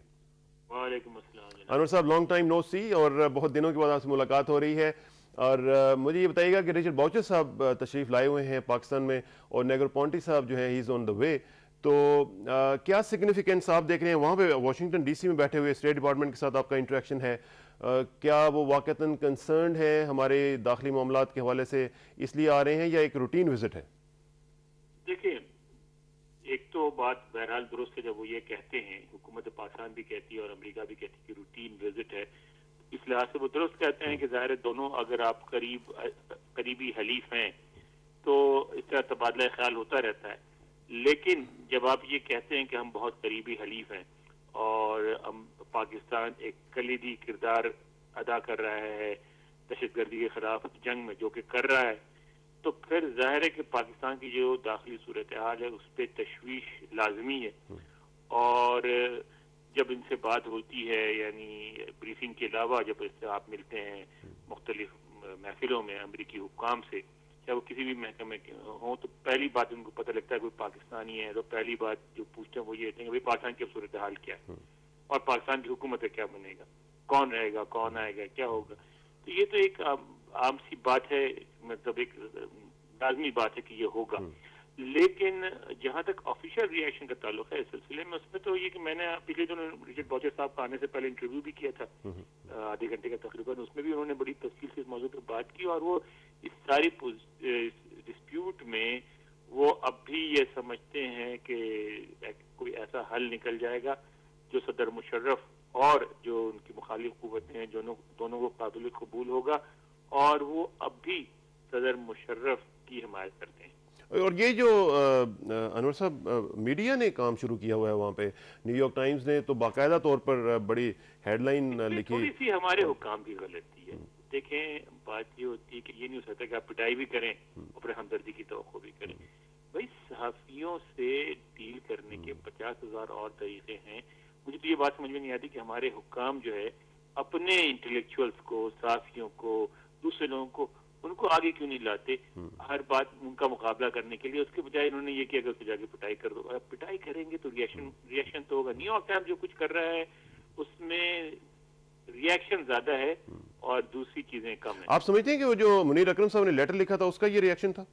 وعلیکم السلام. انور صاحب لانگ ٹائم نو سی, اور بہت دنوں کے بعد آپ سے ملاقات ہو رہی ہے. اور مجھے یہ بتائیے گا کہ رچرڈ باؤچر صاحب تشریف لائے ہوئے ہیں پاکستان میں, اور نیگر پونٹی صاحب جو ہیں ہی از آن دا وے, تو کیا سگنیفیکنس آپ دیکھ رہے ہیں وہاں پہ واشنگٹن ڈی سی میں بیٹھے ہوئے اسٹیٹ ڈپارٹمنٹ کے ساتھ آپ کا انٹریکشن ہے, کیا وہ واقعتاً کنسرنڈ ہے ہمارے داخلی معاملات کے حوالے سے اس لیے آ رہے ہیں, یا ایک روٹین وزٹ ہے؟ دیکھیں, ایک تو بات بہرحال درست ہے جب وہ یہ کہتے ہیں, حکومت پاکستان بھی کہتی ہے اور امریکہ بھی کہتی ہے کہ روٹین وزٹ ہے, اس لحاظ سے وہ درست کہتے ہیں کہ ظاہر دونوں اگر آپ قریبی حلیف ہیں تو اس طرح تبادلہ خیال ہوتا رہتا ہے. لیکن جب آپ یہ کہتے ہیں کہ ہم بہت قریبی حلیف ہیں اور پاکستان ایک کلیدی کردار ادا کر رہا ہے دہشت گردی کے خلاف جنگ میں, جو کہ کر رہا ہے, تو پھر ظاہر ہے کہ پاکستان کی جو داخلی صورتحال ہے اس پہ تشویش لازمی ہے. اور جب ان سے بات ہوتی ہے یعنی بریفنگ کے علاوہ جب اس سے آپ ملتے ہیں مختلف محفلوں میں امریکی حکام سے چاہے وہ کسی بھی محکمے کے ہوں تو پہلی بات ان کو پتہ لگتا ہے کوئی پاکستانی ہے تو پہلی بات جو پوچھتے ہیں وہ یہ ہوتے ہیں کہ پاکستان کی صورتحال کیا ہے اور پاکستان کی حکومت کیا بنے گا, کون رہے گا, کون آئے گا, کیا ہوگا. تو یہ تو ایک عام سی بات ہے, مطلب ایک لازمی بات ہے کہ یہ ہوگا. لیکن جہاں تک آفیشیل ریئیکشن کا تعلق ہے اس سلسلے میں, اس میں تو یہ کہ میں نے پچھلے دنوں رچرڈ باچر صاحب کا آنے سے پہلے انٹرویو بھی کیا تھا آدھے گھنٹے کا تقریباً, اس میں بھی انہوں نے بڑی تفصیل سے اس موضوع پہ بات کی, اور وہ اس ساری ڈسپیوٹ میں وہ اب بھی یہ سمجھتے ہیں کہ کوئی ایسا حل نکل جائے گا جو صدر مشرف اور جو ان کی مخالف قوتیں ہیں دونوں کو قابل قبول ہوگا, اور وہ اب بھی صدر مشرف کی حمایت کرتے ہیں. اور یہ جو انور صاحب میڈیا نے کام شروع کیا ہوا ہے وہاں پہ, نیو یارک ٹائمز نے تو باقاعدہ طور پر بڑی ہیڈ لائن لکھی. تھوڑی سی ہمارے حکام کی غلطی ہے. دیکھیں بات یہ ہوتی ہے کہ یہ نہیں ہو سکتا کہ آپ پٹائی بھی کریں اور پھر ہمدردی کی توقع بھی کریں. بھائی صحافیوں سے ڈیل کرنے کے 50,000 اور طریقے ہیں. مجھے تو یہ بات سمجھ میں نہیں آتی کہ ہمارے حکام جو ہے اپنے انٹلیکچوئلس کو, صحافیوں کو, دوسرے لوگوں کو, ان کو آگے کیوں نہیں لاتے ہر بات ان کا مقابلہ کرنے کے لیے. اس کے بجائے انہوں نے یہ کیا کہ اس کو جا کے پٹائی کر دو. اگر پٹائی کریں گے تو ریئیکشن تو ہوگا. نیو یارک ٹائمز جو کچھ کر رہا ہے اس میں ریئیکشن زیادہ ہے اور دوسری چیزیں کم ہیں. آپ سمجھتے ہیں کہ وہ جو منیر اکرم صاحب نے لیٹر لکھا تھا اس کا یہ ریئیکشن تھا؟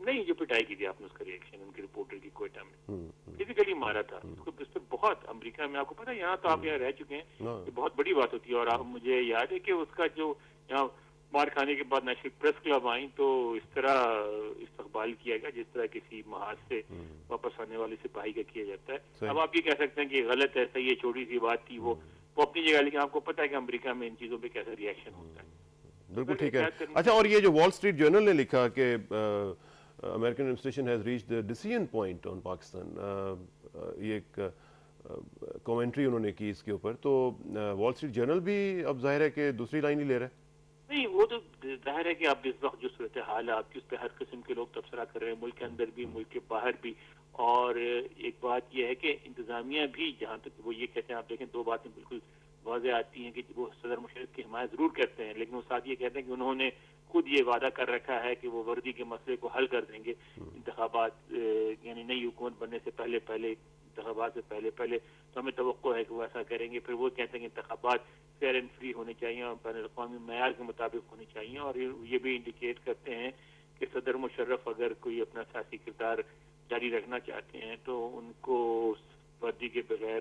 نہیں, جو پٹائی کی تھی آپ نے اس کا ریئیکشن ان کے رپورٹر کی کوئٹہ میں فزیکلی مارا تھا اس پہ بہت. امریکہ میں آپ کو پتا ہے, یہاں تو آپ یہاں رہ چکے ہیں, یہ بہت بڑی بات ہوتی ہے. اور مجھے یاد ہے کہ اس کا جو یہاں مار کھانے کے بعد نیشنل پریس کلب آئیں تو اس طرح استقبال کیا گیا جس طرح کسی محاذ سے واپس آنے والے سپاہی کا کیا جاتا ہے. اب آپ یہ کہہ سکتے ہیں کہ غلط ہے, صحیح ہے, چھوٹی سی بات تھی, وہ اپنی جگہ, لیکن آپ کو پتا ہے کہ امریکہ میں ان چیزوں پہ کیسا ریئیکشن ہوتا ہے. بالکل ٹھیک ہے. اچھا, اور یہ جو وال اسٹریٹ جرنل نے لکھا کہ American administration has reached the decision point on Pakistan, یہ ایک کومنٹری انہوں نے کی اس کے اوپر, تو وال اسٹریٹ جرنل بھی اب ظاہر ہے کہ دوسری لائن ہی لے رہا ہے. نہیں, وہ تو ظاہر ہے کہ آپ اس وقت جو صورتحال ہے آپ کی اس پہ ہر قسم کے لوگ تبصرہ کر رہے ہیں, ملک کے اندر بھی ملک کے باہر بھی. اور ایک بات یہ ہے کہ انتظامیہ بھی, جہاں تک وہ یہ کہتے ہیں, آپ دیکھیں دو باتیں بالکل واضح آتی ہیں کہ وہ صدر مشرف کی حمایت ضرور کرتے ہیں, لیکن وہ ساتھ یہ کہتے ہیں کہ انہوں نے خود یہ وعدہ کر رکھا ہے کہ وہ وردی کے مسئلے کو حل کر دیں گے انتخابات, یعنی نئی حکومت بننے سے پہلے انتخابات سے پہلے تو ہمیں توقع ہے کہ وہ ایسا کریں گے. پھر وہ کہتے ہیں کہ انتخابات فیئر اینڈ فری ہونے چاہیے اور بین الاقوامی معیار کے مطابق ہونے چاہیے. اور یہ بھی انڈیکیٹ کرتے ہیں کہ صدر مشرف اگر کوئی اپنا سیاسی کردار جاری رکھنا چاہتے ہیں تو ان کو وردی کے بغیر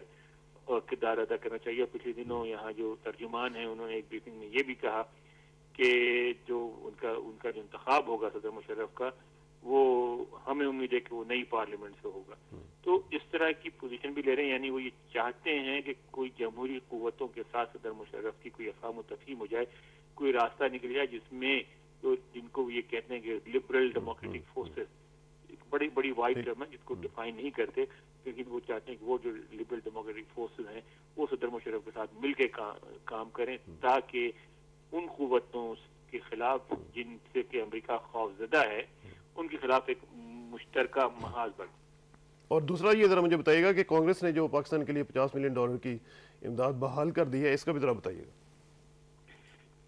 کردار ادا کرنا چاہیے. پچھلے دنوں یہاں جو ترجمان ہیں انہوں نے ایک بریفنگ میں یہ بھی کہا کہ جو ان کا جو انتخاب ہوگا صدر مشرف کا, وہ ہمیں امید ہے کہ وہ نئی پارلیمنٹ سے ہوگا. تو اس طرح کی پوزیشن بھی لے رہے ہیں, یعنی وہ یہ چاہتے ہیں کہ کوئی جمہوری قوتوں کے ساتھ صدر مشرف کی کوئی افہام و تفہیم ہو جائے, کوئی راستہ نکل جائے جس میں جن کو یہ کہتے ہیں کہ لبرل ڈیموکریٹک فورسز, ایک بڑی وائڈ ٹرم ہے جس کو ڈیفائن نہیں کرتے, لیکن وہ چاہتے ہیں کہ وہ جو لبرل ڈیموکریٹک فورسز ہیں وہ صدر مشرف کے ساتھ مل کے کام کریں تاکہ ان قوتوں کے خلاف جن سے کہ امریکہ خوفزدہ ہے ان کے خلاف ایک مشترکہ محاذ بنے. اور دوسرا یہ ذرا مجھے بتائیے گا کہ کانگریس نے جو پاکستان کے لیے $50 ملین کی امداد بحال کر دی ہے, اس کا بھی ذرا بتائیے گا.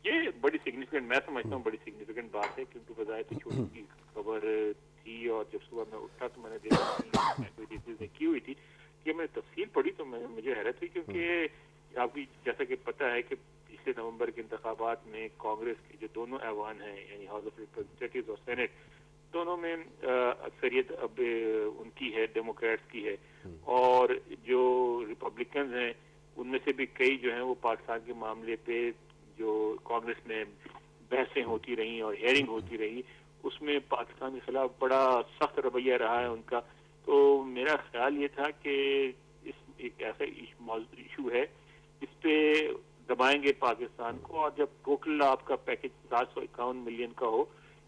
یہ بڑی سگنیفیکنٹ, میں سمجھتا ہوں بڑی سگنیفیکنٹ بات ہے, کیونکہ بظاہر تو چھوٹی سی خبر تھی, اور جب صبح میں اٹھا تو میں نے دیکھا کی ہوئی تھی کہ میں نے تفصیل پڑھی تو مجھے حیرت ہوئی, کیونکہ آپ کی جیسا کہ پتہ ہے کہ پچھلے نومبر کے انتخابات میں کانگریس کے جو دونوں ایوان ہیں یعنی ہاؤس آف ریپرزینٹیٹیوز اور سینٹ, دونوں میں اکثریت اب ان کی ہے, ڈیموکریٹس کی ہے, اور جو ریپبلکنز ہیں ان میں سے بھی کئی جو ہیں وہ پاکستان کے معاملے پہ جو کانگریس میں بحثیں ہوتی رہیں اور ہیئرنگ ہوتی رہی, اس میں پاکستان کے خلاف بڑا سخت رویہ رہا ہے ان کا. تو میرا خیال یہ تھا کہ ایک ایسا ایشو ہے اس پہ دبائیں گے پاکستان کو, اور جب ٹوٹل آپ کا پیکج 751 ملین کا ہو,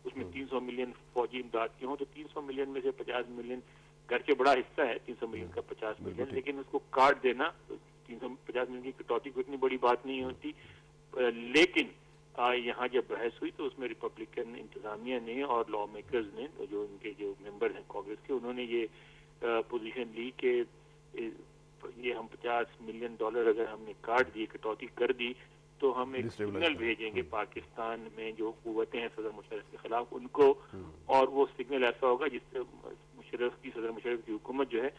اس میں 300 ملین فوجی امداد کے ہوں, تو 300 ملین میں سے 50 ملین گرچہ بڑا حصہ ہے 300 ملین کا 50 ملین, لیکن اس کو کاٹ دینا 350 ملین کی کٹوتی کو اتنی بڑی بات نہیں ہوتی. لیکن یہاں جب بحث ہوئی تو اس میں ریپبلکن انتظامیہ نے اور لا میکرز نے, جو ان کے جو ممبر ہیں کانگریس کے, انہوں نے یہ پوزیشن لی کہ یہ ہم $50 ملین اگر ہم نے کاٹ دیے, کٹوتی کر دی, تو ہم ایک سگنل بھیجیں گے پاکستان میں جو قوتیں ہیں صدر مشرف کے خلاف ان کو, اور وہ سگنل ایسا ہوگا جس سے صدر مشرف کی حکومت جو ہے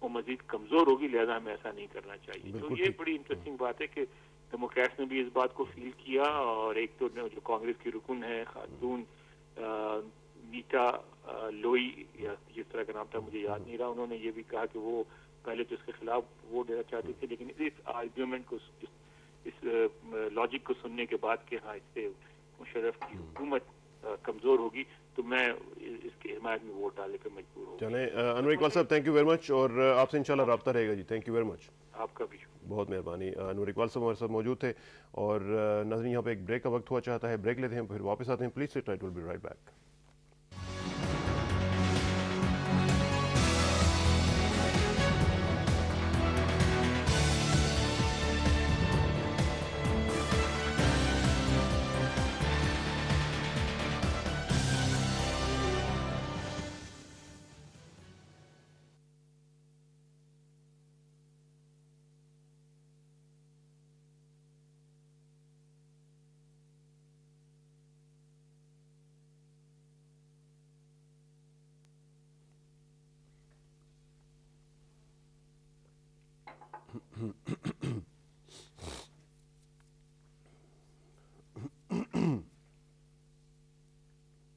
وہ مزید کمزور ہوگی, لہذا ہمیں ایسا نہیں کرنا چاہیے. تو یہ بڑی انٹرسٹنگ بات ہے کہ ڈیموکریٹس نے بھی اس بات کو فیل کیا, اور ایک تو جو کانگریس کی رکن ہے خاتون نیتا لوئی یا جس طرح کا نام تھا مجھے یاد نہیں رہا, انہوں نے یہ بھی کہا کہ وہ پہلے تو اس کے خلاف ووٹ دینا چاہتے تھے, لیکن اس آرگیومنٹ کو, اس لاجک کو سننے کے بعد کہ ہاں اس سے مشرف کی حکومت کمزور ہوگی, تو میں اس کی حمایت میں ووٹ ڈالنے پر مجبور ہوں. چلیں انور اقبال صاحب, تھینک یو ویری مچ, اور آپ سے انشاءاللہ رابطہ رہے گا جی. Thank you very much. آپ کا بھی بہت مہربانی. انور اقبال صاحب ہمارے ساتھ موجود تھے, اور ناظرین یہاں پہ ایک بریک کا وقت ہوا چاہتا ہے, بریک لیتے ہیں پھر واپس آتے ہیں. Please sit right, will be right back.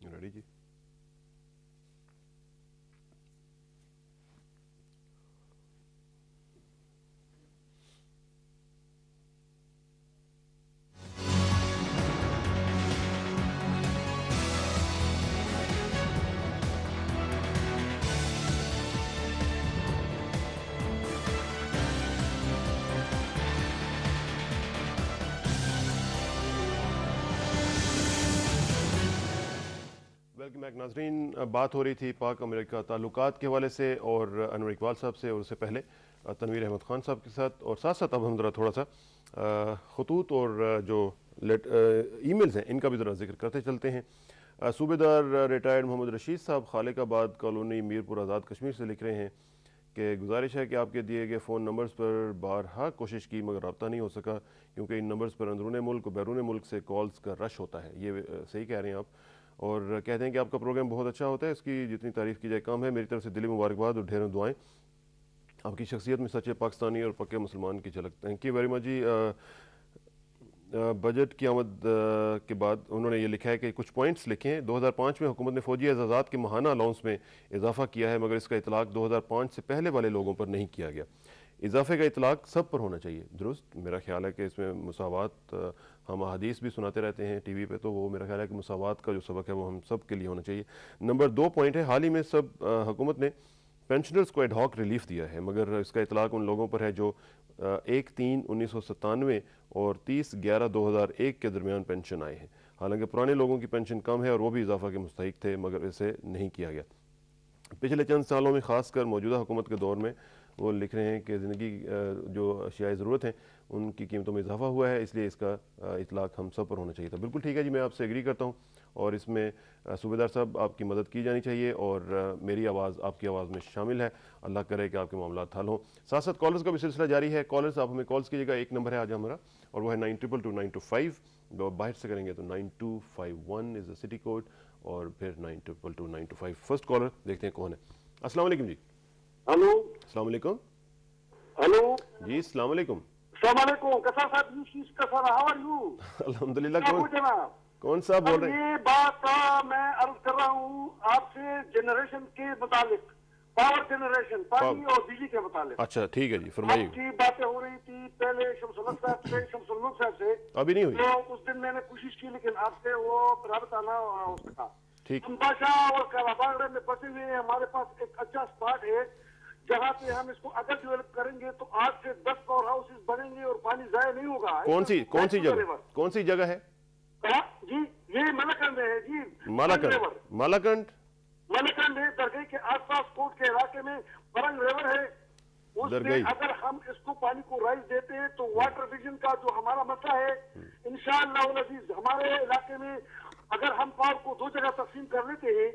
Ready جی. ناظرین, بات ہو رہی تھی پاک امریکہ تعلقات کے حوالے سے, اور انور اقبال صاحب سے, اور اس سے پہلے تنویر احمد خان صاحب کے ساتھ, اور ساتھ ساتھ اب ہم ذرا تھوڑا سا خطوط اور جو ای میلز ہیں ان کا بھی ذرا ذکر کرتے چلتے ہیں. صوبے دار ریٹائرڈ محمد رشید صاحب خالق آباد کالونی میرپور آزاد کشمیر سے لکھ رہے ہیں کہ گزارش ہے کہ آپ کے دیے گئے فون نمبرز پر بارہا کوشش کی مگر رابطہ نہیں ہو سکا, کیونکہ ان نمبرز پر اندرون ملک و بیرون ملک سے کالز کا رش ہوتا ہے. یہ صحیح کہہ رہے ہیں آپ, اور کہتے ہیں کہ آپ کا پروگرام بہت اچھا ہوتا ہے, اس کی جتنی تعریف کی جائے کم ہے. میری طرف سے دلی مبارکباد اور ڈھیروں دعائیں. آپ کی شخصیت میں سچے پاکستانی اور پکے مسلمان کی جھلک. تھینک یو ویری مچ جی. بجٹ کی آمد کے بعد انہوں نے یہ لکھا ہے کہ کچھ پوائنٹس لکھے ہیں. 2005 میں حکومت نے فوجی اعزازات کے ماہانہ الاؤنس میں اضافہ کیا ہے, مگر اس کا اطلاق 2005 سے پہلے والے لوگوں پر نہیں کیا گیا. اضافے کا اطلاق سب پر ہونا چاہیے. درست, میرا خیال ہے کہ اس میں مساوات, ہم احادیث بھی سناتے رہتے ہیں ٹی وی پہ, تو وہ میرا خیال ہے کہ مساوات کا جو سبق ہے وہ ہم سب کے لیے ہونا چاہیے. نمبر 2 پوائنٹ ہے, حال ہی میں سب حکومت نے پینشنرز کو ایڈ ہاک ریلیف دیا ہے, مگر اس کا اطلاق ان لوگوں پر ہے جو 1/3/1997 اور 30/11/2001 کے درمیان پینشن آئے ہیں. حالانکہ پرانے لوگوں کی پینشن کم ہے اور وہ بھی اضافہ کے مستحق تھے, مگر اسے نہیں کیا گیا. پچھلے چند سالوں میں, خاص کر موجودہ حکومت کے دور میں, وہ لکھ رہے ہیں کہ زندگی جو اشیاء ضرورت ہیں ان کی قیمتوں میں اضافہ ہوا ہے, اس لیے اس کا اطلاق ہم سب پر ہونا چاہیے تھا. بالکل ٹھیک ہے جی, میں آپ سے ایگری کرتا ہوں, اور اس میں صوبے دار صاحب آپ کی مدد کی جانی چاہیے, اور میری آواز آپ کی آواز میں شامل ہے. اللہ کرے کہ آپ کے معاملات حل ہوں. ساتھ ساتھ کالرز کا بھی سلسلہ جاری ہے. کالرز آپ ہمیں کالز کیجیے گا, ایک نمبر ہے آج ہمارا, اور وہ ہے 9222 باہر سے کریں گے تو 9251 از دا سٹی کوڈ, اور پھر 9222 فرسٹ کالر دیکھتے ہیں کون ہے. السلام علیکم جی. ہلو, السلام علیکم. ہلو جی السلام علیکم. السلام علیکم. کسر صاحب, ہاؤ آر یو؟ الحمدللہ. کون صاحب بول رہے ہیں؟ یہ بات میں عرض کر رہا ہوں آپ سے جنریشن کے متعلق, پاور جنریشن, پانی اور بجلی کے متعلق. اچھا ٹھیک ہے جی, فرمائیے. آپ کی باتیں ہو رہی تھی پہلے شمس الحق صاحب سے, شمس الملک صاحب سے, ابھی نہیں ہوئی. تو اس دن میں نے کوشش کی لیکن آپ سے وہ رابطہ نہ ہو سکا. ٹھیک. ہم بادشاہ اور کالاباغڑے میں بسے ہوئے ہیں, ہمارے پاس ایک اچھا اسپاٹ ہے جہاں پہ ہم اس کو اگر ڈیولپ کریں گے تو 8 سے 10 پاور ہاؤسز بنیں گے اور پانی ضائع نہیں ہوگا. کون سی جگہ ہے جی؟ یہ ملاکنڈ ہے جی. ملاکنڈ ہے, درگاہ کے آس پاس کوٹ کے علاقے میں برنگ ریور ہے. اس میں اگر ہم اس کو پانی کو رائز دیتے ہیں تو واٹر ویژن کا جو ہمارا مسئلہ ہے انشاءاللہ العزیز ہمارے علاقے میں اگر ہم پاور کو 2 جگہ تقسیم کر لیتے ہیں,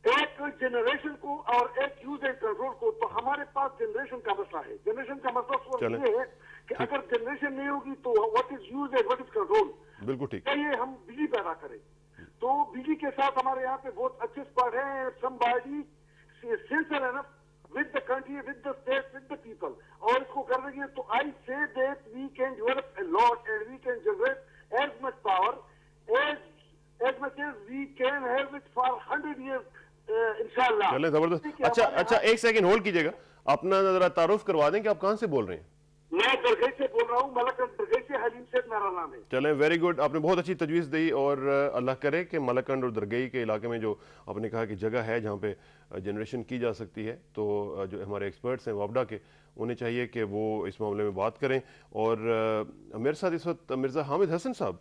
ایک جنریشن کو اور ایک یوز اینڈ کنٹرول کو. تو ہمارے پاس جنریشن کا مسئلہ ہے. جنریشن کا مسئلہ یہ ہے کہ اگر جنریشن نہیں ہوگی تو what is use and what is control. بالکل ٹھیک. چاہیے ہم بجلی پیدا کریں. تو بجلی کے ساتھ ہمارے یہاں پہ بہت اچھے اسپاٹ ہیں. Somebody censor enough with the country, with the state, with the people. اور اس کو کرنے کے لیے تو I say that we can develop a lot and we can generate as much power as much as we can have it for 100 years انشاءاللہ. چلیں زبردست. اچھا ایک سیکنڈ ہولڈ کیجئے گا. اپنا ذرا تعارف کروا دیں کہ آپ کہاں سے بول رہے ہیں؟ میں درگئی سے بول رہا ہوں. ملکنڈ درگئی سے. حلیم سید میرا نام ہے. چلیں ویری گڈ. آپ نے بہت اچھی تجویز دی اور اللہ کرے کہ ملکنڈ اور درگئی کے علاقے میں جو آپ نے کہا کہ جگہ ہے جہاں پہ جنریشن کی جا سکتی ہے تو جو ہمارے ایکسپرٹس ہیں وابڈا کے انہیں چاہیے کہ وہ اس معاملے میں بات کریں. اور میرے ساتھ اس وقت مرزا حامد حسن صاحب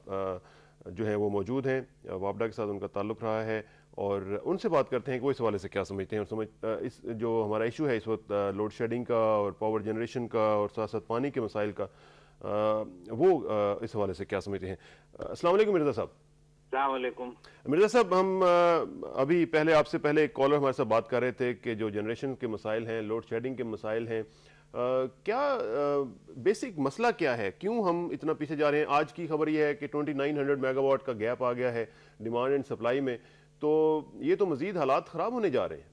جو ہیں وہ موجود ہیں. وابڈا کے ساتھ ان کا تعلق رہا ہے اور ان سے بات کرتے ہیں کہ وہ اس حوالے سے کیا سمجھتے ہیں اور اس جو ہمارا ایشو ہے اس وقت لوڈ شیڈنگ کا اور پاور جنریشن کا اور ساتھ ساتھ پانی کے مسائل کا وہ اس حوالے سے کیا سمجھتے ہیں. السلام علیکم مرزا صاحب. السلام علیکم مرزا صاحب. ہم ابھی آپ سے پہلے ایک کالر ہمارے ساتھ بات کر رہے تھے کہ جو جنریشن کے مسائل ہیں لوڈ شیڈنگ کے مسائل ہیں کیا بیسک مسئلہ کیا ہے؟ کیوں ہم اتنا پیچھے جا رہے ہیں؟ آج کی خبر یہ ہے کہ 2900 میگا واٹ کا گیپ آ گیا ہے ڈیمانڈ اینڈ سپلائی میں. تو یہ تو مزید حالات خراب ہونے جا رہے ہیں.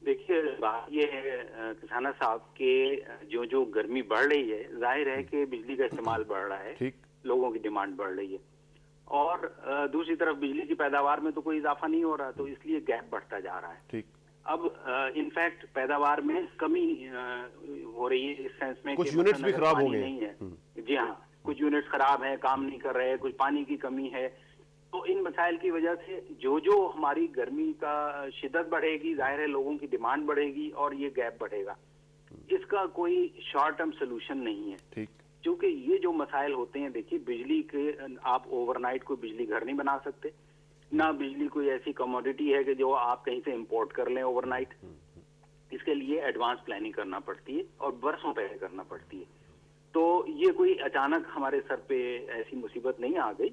دیکھیے بات یہ ہے کسانہ صاحب کہ جو گرمی بڑھ رہی ہے ظاہر ہے کہ بجلی کا استعمال بڑھ رہا ہے. ٹھیک. لوگوں کی ڈیمانڈ بڑھ رہی ہے اور دوسری طرف بجلی کی پیداوار میں تو کوئی اضافہ نہیں ہو رہا تو اس لیے گیپ بڑھتا جا رہا ہے. ٹھیک. اب انفیکٹ پیداوار میں کمی ہو رہی ہے اس سینس میں کچھ یونٹس بھی خراب ہو گئے نہیں ہے. جی ہاں کچھ یونٹس خراب ہیں کام نہیں کر رہے. کچھ پانی کی کمی ہے. تو ان مسائل کی وجہ سے جو ہماری گرمی کا شدت بڑھے گی ظاہر ہے لوگوں کی ڈیمانڈ بڑھے گی اور یہ گیپ بڑھے گا. اس کا کوئی شارٹ ٹرم سلوشن نہیں ہے. ٹھیک. کیونکہ یہ جو مسائل ہوتے ہیں دیکھیے بجلی کے آپ اوور نائٹ کوئی بجلی گھر نہیں بنا سکتے. نہ بجلی کوئی ایسی کموڈیٹی ہے کہ جو آپ کہیں سے امپورٹ کر لیں اوور نائٹ. اس کے لیے ایڈوانس پلاننگ کرنا پڑتی ہے اور برسوں پہلے کرنا پڑتی ہے. تو یہ کوئی اچانک ہمارے سر پہ ایسی مصیبت نہیں آ گئی.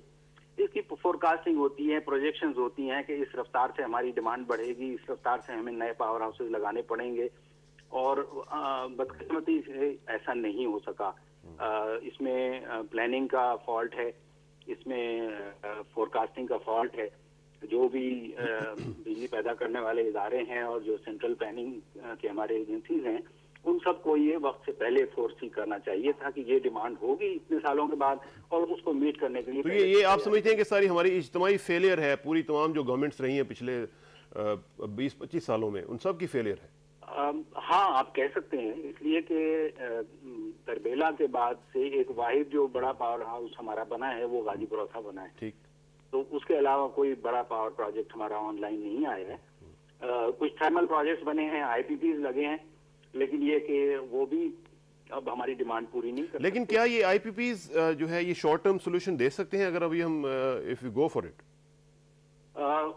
اس کی فور کاسٹنگ ہوتی ہے پروجیکشنز ہوتی ہیں کہ اس رفتار سے ہماری ڈیمانڈ بڑھے گی اس رفتار سے ہمیں نئے پاور ہاؤسز لگانے پڑیں گے اور بدقسمتی سے ایسا نہیں ہو سکا. اس میں پلاننگ کا فالٹ ہے. اس میں فور کاسٹنگ کا فالٹ ہے. جو بھی بجلی پیدا کرنے والے ادارے ہیں اور جو سینٹرل پلاننگ کے ہمارے ایجنسیز ہیں ان سب کو یہ وقت سے پہلے فورسی کرنا چاہیے تھا کہ یہ ڈیمانڈ ہوگی اتنے سالوں کے بعد اور اس کو میٹ کرنے کے لیے. تو یہ آپ سمجھتے ہیں کہ ساری ہماری اجتماعی فیلئر ہے پوری تمام جو گورنمنٹس رہی ہیں پچھلے 20-25 سالوں میں ان سب کی فیلئر ہے؟ ہاں آپ کہہ سکتے ہیں. اس لیے کہ تربیلا کے بعد سے ایک واحد جو بڑا پاور ہاؤس ہمارا بنا ہے وہ غازی پروسا بنا ہے. ٹھیک. تو اس کے علاوہ کوئی بڑا پاور پروجیکٹ ہمارا آن لائن نہیں آیا ہے. کچھ تھرمل پروجیکٹس بنے ہیں آئی پی پیز لگے ہیں لیکن یہ کہ وہ بھی اب ہماری ڈیمانڈ پوری نہیں کر. لیکن کیا یہ آئی پی پیز جو ہے یہ شارٹ ٹرم سولوشن دے سکتے ہیں اگر ابھی ہم if we go for it؟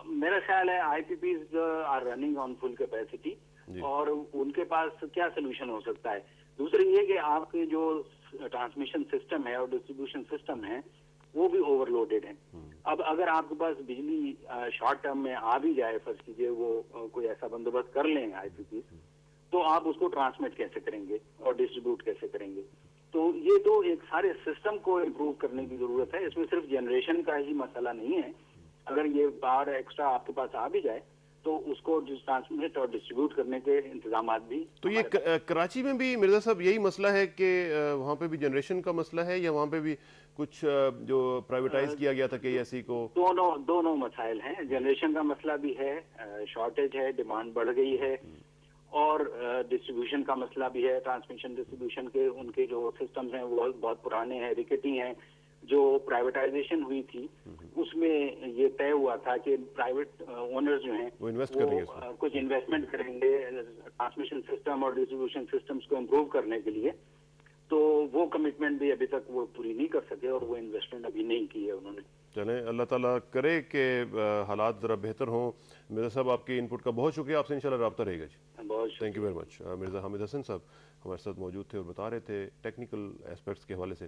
میرا خیال ہے I P Ps are running on full capacity اور ان کے پاس کیا سولوشن ہو سکتا ہے. دوسری یہ کہ آپ کے جو ٹرانسمیشن سسٹم ہے اور ڈسٹریبیوشن سسٹم ہے وہ بھی اوور لوڈیڈ ہیں. اب اگر آپ کے پاس بجلی شارٹ ٹرم میں آ بھی جائے فرض کیجیے وہ کوئی ایسا بندوبست کر لیں آئی پی پیز تو آپ اس کو ٹرانسمٹ کیسے کریں گے اور ڈسٹریبیوٹ کیسے کریں گے. تو یہ تو ایک سارے سسٹم کو امپروو کرنے کی ضرورت ہے. اس میں صرف جنریشن کا ہی مسئلہ نہیں ہے. اگر یہ پاور ایکسٹرا آپ کے پاس آ بھی جائے تو اس کو ٹرانسمٹ اور ڈسٹریبیوٹ کرنے کے انتظامات بھی. تو یہ کراچی میں بھی مرزا صاحب یہی مسئلہ ہے کہ وہاں پہ بھی جنریشن کا مسئلہ ہے یا وہاں پہ بھی کچھ جو پرائیویٹائز کیا گیا تھا کہ ایسی کو؟ دونوں مسائل ہیں. جنریشن کا مسئلہ بھی ہے, شارٹیج ہے, ڈیمانڈ بڑھ گئی ہے اور ڈسٹریبیوشن کا مسئلہ بھی ہے. ٹرانسمیشن ڈسٹریبیوشن کے ان کے جو سسٹمز ہیں وہ بہت پرانے ہیں, ریکٹی ہیں. جو پرائیویٹائزیشن ہوئی تھی اس میں یہ طے ہوا تھا کہ پرائیویٹ اونرز جو ہیں وہ کچھ انویسٹمنٹ کریں گے ٹرانسمیشن سسٹم اور ڈسٹریبیوشن سسٹمز کو امپروو کرنے کے لیے. تو وہ کمٹمنٹ بھی ابھی تک وہ پوری نہیں کر سکے اور وہ انویسٹمنٹ ابھی نہیں کی ہے انہوں نے. چلیں اللہ تعالیٰ کرے کہ حالات ذرا بہتر ہوں. مرزا صاحب آپ کے انپٹ کا بہت شکریہ. آپ سے انشاءاللہ رابطہ رہے گا جی. بہت thank you very much. Mirza Hamid Hasan sahib ہمارے ساتھ موجود تھے اور بتا رہے تھے ٹیکنیکل اسپیکٹس کے حوالے سے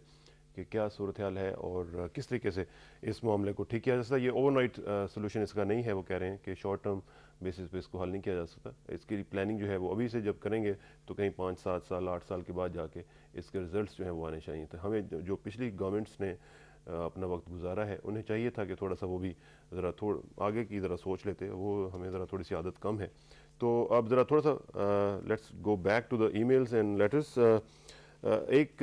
کہ کیا صورتحال ہے اور کس طریقے سے اس معاملے کو ٹھیک کیا جا سکتا ہے. یہ اوور نائٹ سولوشن اس کا نہیں ہے. وہ کہہ رہے ہیں کہ شارٹ ٹرم بیسس پہ اس کو حل نہیں کیا جا سکتا. اس کی پلاننگ جو ہے وہ ابھی سے جب کریں گے تو کہیں 5 7 سال 8 سال کے بعد جا کے اس کے رزلٹس جو ہیں وہ آنے چاہیے تھے. ہمیں جو پچھلی گورنمنٹس نے اپنا وقت گزارا ہے انہیں چاہیے تھا کہ تھوڑا سا وہ بھی ذرا آگے کی ذرا سوچ لیتے. وہ ہمیں ذرا تھوڑی سی عادت کم ہے. تو اب ذرا تھوڑا سا let's go back to the emails and letters. ایک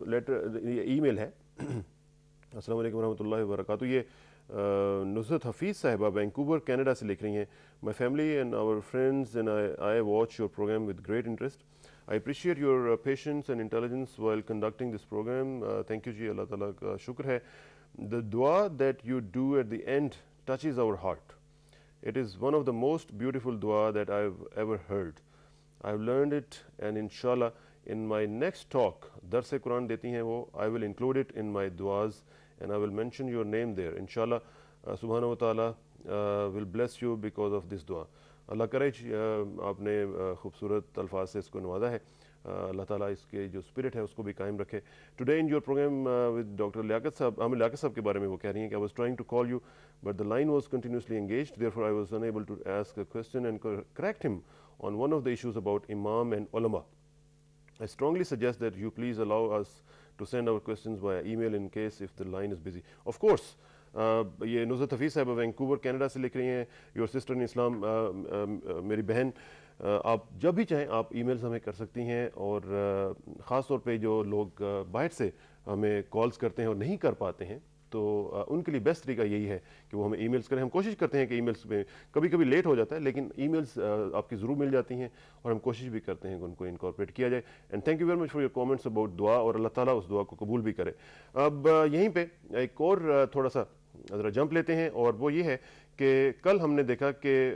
لیٹر ای میل ہے. السلام علیکم ورحمۃ اللہ وبرکاتہ. یہ نصرت حفیظ صاحبہ وینکوور کینیڈا سے لکھ رہی ہیں. My family and our friends and I watch your program with great interest. I appreciate your patience and intelligence while conducting this program. Thank you ji, Allah Ta'ala ka shukr hai. The dua that you do at the end touches our heart. It is one of the most beautiful dua that I've ever heard. I've learned it and inshallah in my next talk, Dars Quran deti hain wo, I will include it in my duas and I will mention your name there. Inshallah subhanahu wa ta'ala will bless you because of this dua. اللہ کرے آپ نے خوبصورت الفاظ سے اس کو نوازا ہے. اللہ تعالیٰ اس کے جو اسپرٹ ہے اس کو بھی قائم رکھے. Today in your program with doctor Liaquat sahib, Aamir لیاقت صاحب کے بارے میں وہ کہہ رہی ہیں کہ I was trying to call you but the line was continuously engaged, therefore I was unable to ask a question and correct him on one of the issues about imam and ulema. I strongly suggest that you please allow us to send our questions via email in case if the line is busy. Of course, یہ نصرت حفیظ صاحب وینکوور کینیڈا سے لکھ رہی ہیں. یور سسٹر ان اسلام, میری بہن, آپ جب بھی چاہیں آپ ای میلز ہمیں کر سکتی ہیں. اور خاص طور پہ جو لوگ باہر سے ہمیں کالز کرتے ہیں اور نہیں کر پاتے ہیں تو ان کے لیے بیسٹ طریقہ یہی ہے کہ وہ ہمیں ای میلز کریں. ہم کوشش کرتے ہیں کہ ای میلز میں کبھی کبھی لیٹ ہو جاتا ہے لیکن ای میلز آپ کی ضرور مل جاتی ہیں اور ہم کوشش بھی کرتے ہیں کہ ان کو انکارپوریٹ کیا جائے. And thank you very much for your comments about دعا, اور اللہ تعالیٰ اس دعا کو قبول بھی کرے. اب یہیں پہ ایک اور تھوڑا سا ذرا جمپ لیتے ہیں, اور وہ یہ ہے کہ کل ہم نے دیکھا کہ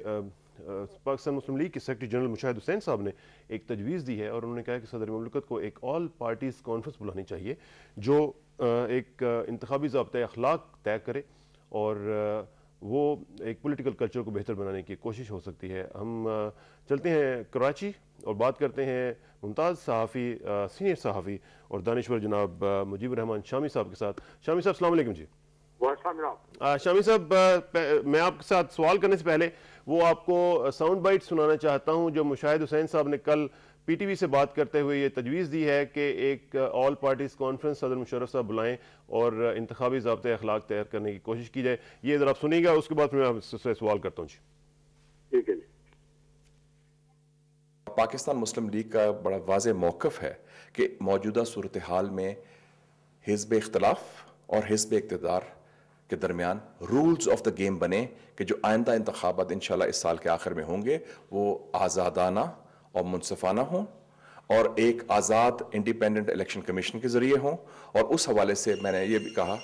پاکستان مسلم لیگ کے سیکرٹری جنرل مشاہد حسین صاحب نے ایک تجویز دی ہے اور انہوں نے کہا کہ صدر مملکت کو ایک آل پارٹیز کانفرنس بلانی چاہیے جو ایک انتخابی ضابطۂ اخلاق طے کرے اور وہ ایک پولیٹیکل کلچر کو بہتر بنانے کی کوشش ہو سکتی ہے. ہم چلتے ہیں کراچی اور بات کرتے ہیں ممتاز صحافی, سینئر صحافی اور دانشور جناب مجیب الرحمان شامی صاحب کے ساتھ. شامی صاحب السلام علیکم. جی شامی صاحب, میں آپ کے ساتھ سوال کرنے سے پہلے وہ آپ کو ساؤنڈ بائٹ سنانا چاہتا ہوں جو مشاہد حسین صاحب نے کل پی ٹی وی سے بات کرتے ہوئے یہ تجویز دی ہے کہ ایک آل پارٹیز کانفرنس صدر مشرف صاحب بلائیں اور انتخابی ضابطۂ اخلاق تیار کرنے کی کوشش کی جائے. یہ ذرا آپ سنیے گا, اس کے بعد میں آپ سے سوال کرتا ہوں. جی ٹھیک ہے. جی پاکستان مسلم لیگ کا بڑا واضح موقف ہے کہ موجودہ صورتحال میں حزب اختلاف اور حزب اقتدار کے درمیان رولز آف دا گیم بنے کہ جو آئندہ انتخابات انشاءاللہ اس سال کے آخر میں ہوں گے وہ آزادانہ اور منصفانہ ہوں اور ایک آزاد انڈیپینڈنٹ الیکشن کمیشن کے ذریعے ہوں. اور اس حوالے سے میں نے یہ بھی کہا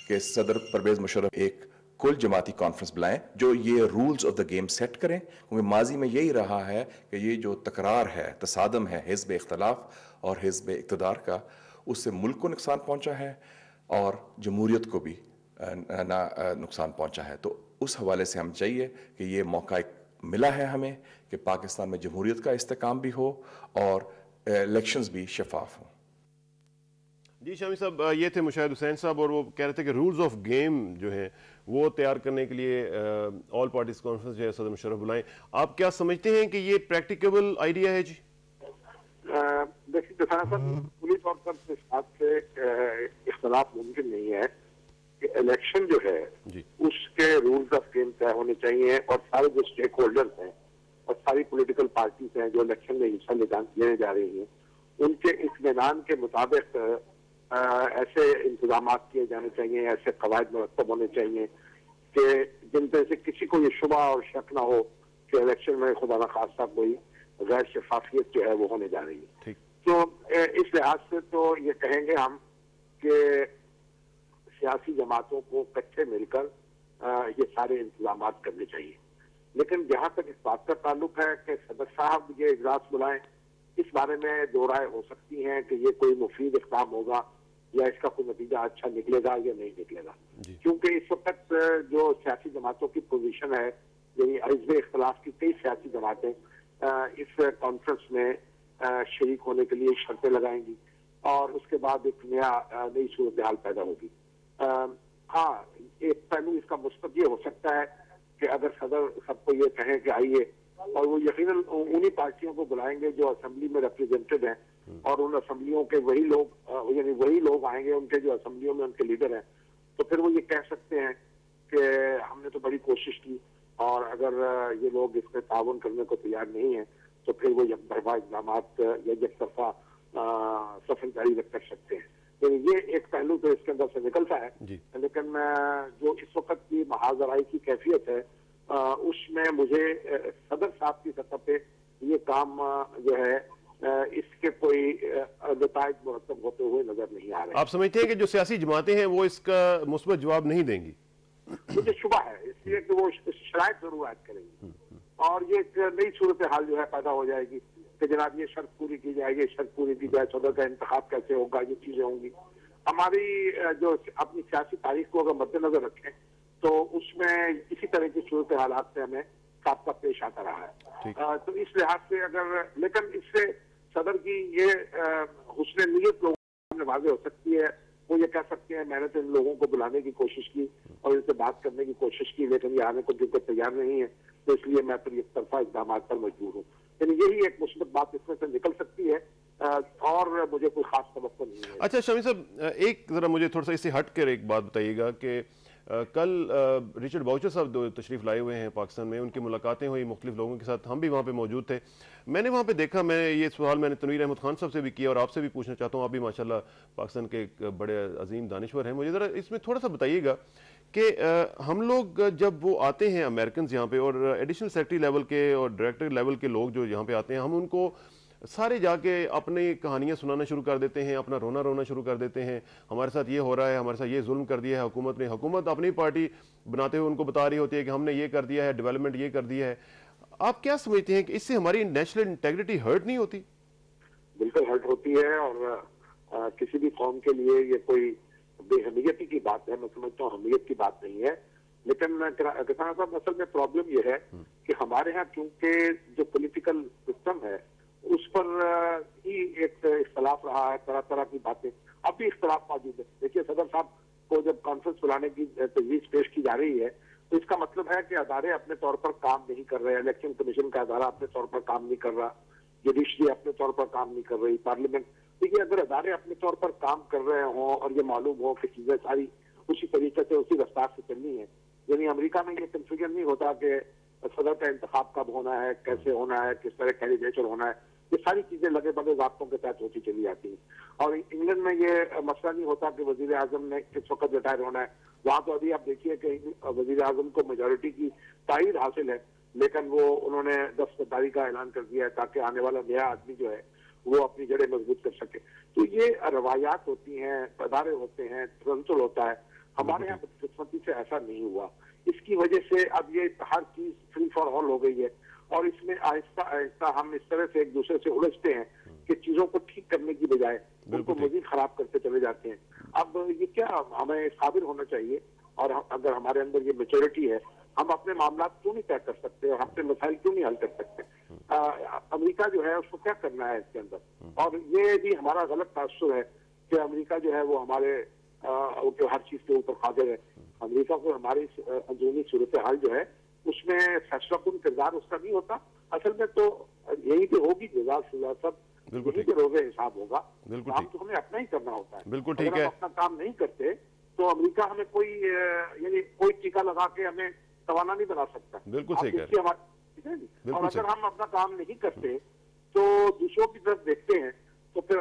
کہ صدر پرویز مشرف ایک کل جماعتی کانفرنس بلائیں جو یہ rules of the game set کریں, کیونکہ ماضی میں یہی رہا ہے کہ یہ جو تکرار ہے, تصادم ہے حزب اختلاف اور حزب اقتدار کا, اس سے ملک کو نقصان پہنچا ہے اور جمہوریت کو بھی نقصان پہنچا ہے. تو اس حوالے سے ہم چاہیے کہ یہ موقع ملا ہے ہمیں کہ پاکستان میں جمہوریت کا استحکام بھی ہو اور الیکشنز بھی شفاف ہوں. جی شامی صاحب, یہ تھے مشاہد حسین صاحب اور وہ کہہ رہے تھے کہ رولز آف گیم جو ہیں وہ تیار کرنے کے لیے آل پارٹیز کانفرنس جو ہے صدر مشرف بلائیں. آپ کیا سمجھتے ہیں کہ یہ پریکٹیکیبل آئیڈیا ہے؟ جی دیکھیے دراصل پوری طور پر اس بات سے اختلاف ممکن نہیں ہے کہ الیکشن جو ہے اس کے رولز آف گیم طے ہونے چاہیے اور سارے جو اسٹیک ہولڈرز ہیں اور ساری پولیٹیکل پارٹیز ہیں جو الیکشن میں حصہ لینے جا رہی ہیں ان کے اطمینان کے مطابق ایسے انتظامات کیے جانے چاہیے, ایسے قواعد مرتب ہونے چاہیے کہ جن پہ سے کسی کو یہ شبہ اور شک نہ ہو کہ الیکشن میں خدا نخواستہ کوئی غیر شفافیت جو ہے وہ ہونے جا رہی ہے. تو اس لحاظ سے تو یہ کہیں گے ہم کہ سیاسی جماعتوں کو کٹھے مل کر یہ سارے انتظامات کرنے چاہیے. لیکن جہاں تک اس بات کا تعلق ہے کہ صدر صاحب یہ اجلاس بلائیں, اس بارے میں دو رائے ہو سکتی ہیں کہ یہ کوئی مفید اقدام ہوگا یا اس کا کوئی نتیجہ اچھا نکلے گا یا نہیں نکلے گا. کیونکہ اس وقت جو سیاسی جماعتوں کی پوزیشن ہے, یعنی حزب اختلاف کی کئی سیاسی جماعتیں اس کانفرنس میں شریک ہونے کے لیے شرطیں لگائیں گی اور اس کے بعد ایک نئی صورتحال پیدا ہوگی. ہاں, ایک پہلو اس کا مثبت یہ ہو سکتا ہے کہ اگر صدر سب کو یہ کہیں کہ آئیے، اور وہ یقیناً انہی پارٹیوں کو بلائیں گے جو اسمبلی میں ریپرزینٹڈ ہیں، اور ان اسمبلیوں کے وہی لوگ آئیں گے ان کے جو اسمبلیوں میں ان کے لیڈر ہیں، تو پھر وہ یہ کہہ سکتے ہیں کہ ہم نے تو بڑی کوشش کی، اور اگر یہ لوگ اس میں تعاون کرنے کو تیار نہیں ہیں تو پھر وہ یک طرفہ اقدامات یا یک طرفہ سفر جاری کر سکتے ہیں. یہ ایک پہلو تو اس کے اندر سے نکلتا ہے. لیکن جو اس وقت کی محاذرائی کی کیفیت ہے اس میں مجھے صدر صاحب کی سطح پہ یہ کام جو ہے اس کے کوئی نتائج مرتب ہوتے ہوئے نظر نہیں آ رہے. آپ سمجھتے ہیں کہ جو سیاسی جماعتیں ہیں وہ اس کا مثبت جواب نہیں دیں گی؟ مجھے شبہ ہے اس لیے کہ وہ شرائط ضرور عائد کریں گی، اور یہ ایک نئی صورتحال جو ہے پیدا ہو جائے گی کہ جناب یہ شرط پوری کی جائے گی، شرط پوری کی جائے، صدر کا انتخاب کیسے ہوگا، یہ چیزیں ہوں گی. ہماری جو اپنی سیاسی تاریخ کو اگر مد نظر رکھیں تو اس میں اسی طرح کی صورتحالات سے ہمیں سابقہ پیش آتا رہا ہے. تو اس لحاظ سے لیکن اس سے صدر کی یہ حسن نیت لوگوں میں واضح ہو سکتی ہے. وہ یہ کہہ سکتے ہیں میں نے تو ان لوگوں کو بلانے کی کوشش کی اور ان سے بات کرنے کی کوشش کی، لیکن یہ آنے کو جو تیار نہیں ہے، تو اس لیے میں پھر ایک طرفہ اقدامات پر مجبور ہوں. یعنی یہی ایک مثبت بات اس میں سے نکل سکتی ہے، اور مجھے کوئی خاص توقع نہیں ہے. اچھا شامی صاحب، ایک ذرا مجھے تھوڑا سا اس سے ہٹ کر ایک بات بتائیے گا کہ کل رچرڈ باؤچر صاحب تشریف لائے ہوئے ہیں پاکستان میں، ان کی ملاقاتیں ہوئی مختلف لوگوں کے ساتھ، ہم بھی وہاں پہ موجود تھے. میں نے وہاں پہ دیکھا، یہ سوال میں نے تنویر احمد خان صاحب سے بھی کیا اور آپ سے بھی پوچھنا چاہتا ہوں، آپ بھی ماشاءاللہ پاکستان کے ایک بڑے عظیم دانشور ہیں. مجھے ذرا اس میں تھوڑا سا بتائیے گا کہ ہم لوگ جب وہ آتے ہیں امریکنز یہاں پہ، اور ایڈیشنل سیکرٹری لیول کے اور ڈائریکٹر لیول کے لوگ جو یہاں پہ آتے ہیں، ہم ان کو سارے جا کے اپنی کہانیاں سنانا شروع کر دیتے ہیں، اپنا رونا شروع کر دیتے ہیں. ہمارے ساتھ یہ ہو رہا ہے، ہمارے ساتھ یہ ظلم کر دیا ہے حکومت نے. حکومت اپنی پارٹی بناتے ہوئے ان کو بتا رہی ہوتی ہے کہ ہم نے یہ کر دیا ہے، ڈیولپمنٹ یہ کر دیا ہے. آپ کیا سمجھتے ہیں کہ اس سے ہماری نیشنل انٹیگریٹی ہرٹ نہیں ہوتی؟ بالکل ہرٹ ہوتی ہے، اور کسی بھی قوم کے لیے یہ کوئی بے اہمیتی کی بات ہے. میں سمجھتا ہوں اہمیت کی بات نہیں ہے. لیکن کسان صاحب اصل میں پرابلم یہ ہے کہ ہمارے ہاں چونکہ جو پولیٹیکل سسٹم ہے اس پر ہی ایک اختلاف رہا ہے، طرح طرح کی باتیں، اب بھی اختلاف موجود ہے. دیکھیے صدر صاحب کو جب کانفرنس بلانے کی تجویز پیش کی جا رہی ہے تو اس کا مطلب ہے کہ ادارے اپنے طور پر کام نہیں کر رہے. الیکشن کمیشن کا ادارہ اپنے طور پر کام نہیں کر رہا، جوڈیشری اپنے طور پر کام نہیں کر رہی، پارلیمنٹ. دیکھیے اگر ادارے اپنے طور پر کام کر رہے ہوں اور یہ معلوم ہو کہ چیزیں ساری اسی طریقے سے اسی رفتار سے چلنی ہے، یعنی امریکہ میں یہ کنفیوژن نہیں ہوتا کہ صدر کا انتخاب کب ہونا ہے، کیسے ہونا ہے، کس طرح کینڈیڈیچر ہونا ہے. یہ ساری چیزیں لگے بگے ضابطوں کے تحت ہوتی چلی جاتی ہیں. اور انگلینڈ میں یہ مسئلہ نہیں ہوتا کہ وزیر اعظم نے کس وقت ریٹائر ہونا ہے. وہاں تو ابھی آپ دیکھیے کہ وزیر اعظم کو میجورٹی کی تائید حاصل ہے، لیکن وہ انہوں نے دستبرداری کا اعلان کر دیا ہے تاکہ آنے والا نیا آدمی جو ہے وہ اپنی جڑیں مضبوط کر سکے. تو یہ روایات ہوتی ہیں، ادارے ہوتے ہیں، تسلسل ہوتا ہے. ہمارے یہاں بدقسمتی سے ایسا نہیں ہوا. اس کی وجہ سے اب یہ ہر چیز فری فار آل ہو گئی ہے، اور اس میں آہستہ آہستہ ہم اس طرح سے ایک دوسرے سے الجھتے ہیں کہ چیزوں کو ٹھیک کرنے کی بجائے ان کو مزید خراب کرتے چلے جاتے ہیں. اب یہ کیا ہمیں صابر ہونا چاہیے، اور اگر ہمارے اندر یہ میچورٹی ہے ہم اپنے معاملات کیوں نہیں طے کر سکتے اور اپنے مسائل کیوں نہیں حل کر سکتے. امریکہ جو ہے اس کو کیا کرنا ہے اس کے اندر، اور یہ بھی ہمارا غلط تاثر ہے کہ امریکہ جو ہے وہ ہمارے ہر چیز کے اوپر قادر ہے. امریکہ کو ہماری اندرونی صورتحال جو ہے اس میں فیصلہ کن کردار اس کا نہیں ہوتا. اصل میں تو یہی کہ ہوگی جزا سزا سب یہی کے روزے حساب ہوگا. کام تو ہمیں اپنا ہی کرنا ہوتا ہے. بالکل ٹھیک ہے. اگر ہم اپنا کام نہیں کرتے تو امریکہ ہمیں کوئی ٹیکہ لگا کے ہمیں توانا نہیں بنا سکتا. بالکل صحیح کہہ رہے ہیں. اور اگر ہم اپنا کام نہیں کرتے تو دوسروں کی طرف دیکھتے ہیں تو پھر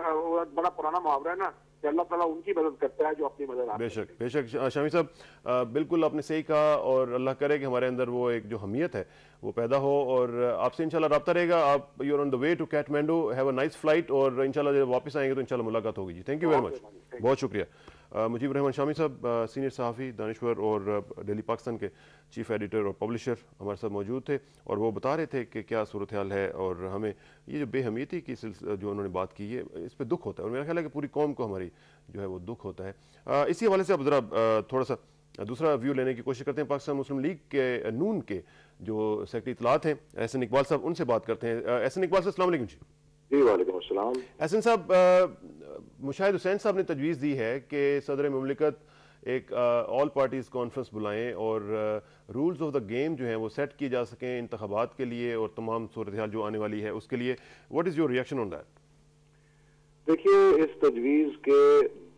بڑا پرانا محاورہ ہے نا کہ اللہ تعالیٰ ان کی مدد کرتا ہے جو اپنی مدد آتا ہے. بے شک شامی صاحب، بالکل آپ نے صحیح کہا، اور اللہ کرے کہ ہمارے اندر وہ ایک جو حمیت ہے وہ پیدا ہو، اور آپ سے انشاءاللہ رابطہ رہے گا. آپ you are on the way to Kathmandu, have a nice flight, اور انشاءاللہ جب واپس آئیں گے تو انشاءاللہ ملاقات ہوگی. جی تھینک یو ویری مچ، بہت شکریہ. مجیب الرحمان شامی صاحب، سینئر صحافی، دانشور اور ڈیلی پاکستان کے چیف ایڈیٹر اور پبلشر ہمارے ساتھ موجود تھے، اور وہ بتا رہے تھے کہ کیا صورتحال ہے، اور ہمیں یہ جو بے اہمیتی کی جو انہوں نے بات کی ہے اس پہ دکھ ہوتا ہے، اور میرا خیال ہے کہ پوری قوم کو ہماری جو ہے وہ دکھ ہوتا ہے. اسی حوالے سے اب ذرا تھوڑا سا دوسرا ویو لینے کی کوشش کرتے ہیں. پاکستان مسلم لیگ کے نون کے جو سیکرٹری اطلاعات ہیں احسن اقبال صاحب، ان سے بات کرتے ہیں. احسن اقبال صاحب السلام علیکم. جی وعلیکم السلام. احسن صاحب، مشاہد حسین صاحب نے تجویز دی ہے کہ صدر مملکت ایک آل پارٹیز کانفرنس بلائیں اور رولز آف دا گیم جو ہیں وہ سیٹ کی جا سکیں انتخابات کے لیے اور تمام صورتحال جو آنے والی ہے اس کے لیے. What is your reaction on that? دیکھیے اس تجویز کے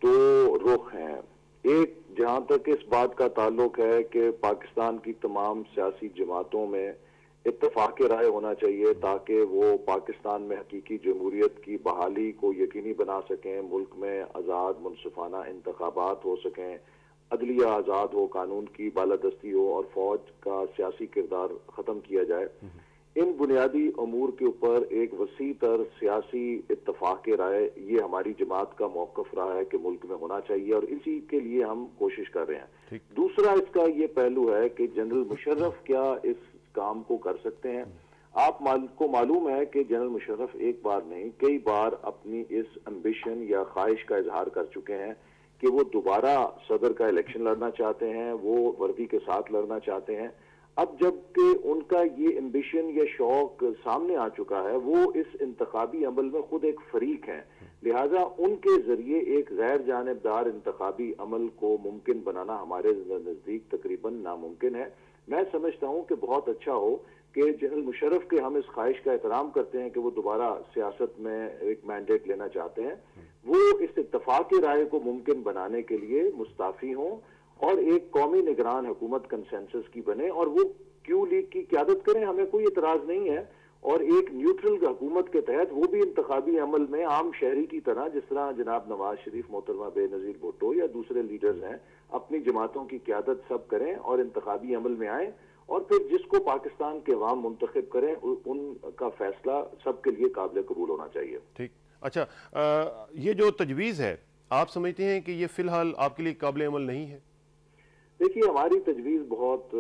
دو رخ ہیں. ایک جہاں تک اس بات کا تعلق ہے کہ پاکستان کی تمام سیاسی جماعتوں میں اتفاق رائے ہونا چاہیے تاکہ وہ پاکستان میں حقیقی جمہوریت کی بحالی کو یقینی بنا سکیں, ملک میں آزاد منصفانہ انتخابات ہو سکیں, عدلیہ آزاد ہو, قانون کی بالادستی ہو اور فوج کا سیاسی کردار ختم کیا جائے. ان بنیادی امور کے اوپر ایک وسیع تر سیاسی اتفاق رائے یہ ہماری جماعت کا موقف رہا ہے کہ ملک میں ہونا چاہیے اور اسی کے لیے ہم کوشش کر رہے ہیں. دوسرا اس کا یہ پہلو ہے کہ جنرل مشرف کیا اس کام کو کر سکتے ہیں. آپ کو معلوم ہے کہ جنرل مشرف ایک بار نہیں کئی بار اپنی اس امبیشن یا خواہش کا اظہار کر چکے ہیں کہ وہ دوبارہ صدر کا الیکشن لڑنا چاہتے ہیں, وہ وردی کے ساتھ لڑنا چاہتے ہیں. اب جب کہ ان کا یہ امبیشن یا شوق سامنے آ چکا ہے, وہ اس انتخابی عمل میں خود ایک فریق ہیں, لہٰذا ان کے ذریعے ایک غیر جانبدار انتخابی عمل کو ممکن بنانا ہمارے نزدیک تقریباً ناممکن ہے. میں سمجھتا ہوں کہ بہت اچھا ہو کہ جنرل مشرف کے ہم اس خواہش کا احترام کرتے ہیں کہ وہ دوبارہ سیاست میں ایک مینڈیٹ لینا چاہتے ہیں, وہ اس اتفاق رائے کو ممکن بنانے کے لیے مستعفی ہوں اور ایک قومی نگران حکومت کنسنسس کی بنے اور وہ کیو لیگ کی قیادت کریں. ہمیں کوئی اعتراض نہیں ہے, اور ایک نیوٹرل حکومت کے تحت وہ بھی انتخابی عمل میں عام شہری کی طرح جس طرح جناب نواز شریف, محترمہ بے نظیر بھٹو یا دوسرے لیڈرز ہیں, اپنی جماعتوں کی قیادت سب کریں اور انتخابی عمل میں آئیں اور پھر جس کو پاکستان کے عوام منتخب کریں ان کا فیصلہ سب کے لیے قابل قبول ہونا چاہیے. ٹھیک. اچھا, یہ جو تجویز ہے آپ سمجھتے ہیں کہ یہ فی الحال آپ کے لیے قابل عمل نہیں ہے؟ دیکھیے ہماری تجویز بہت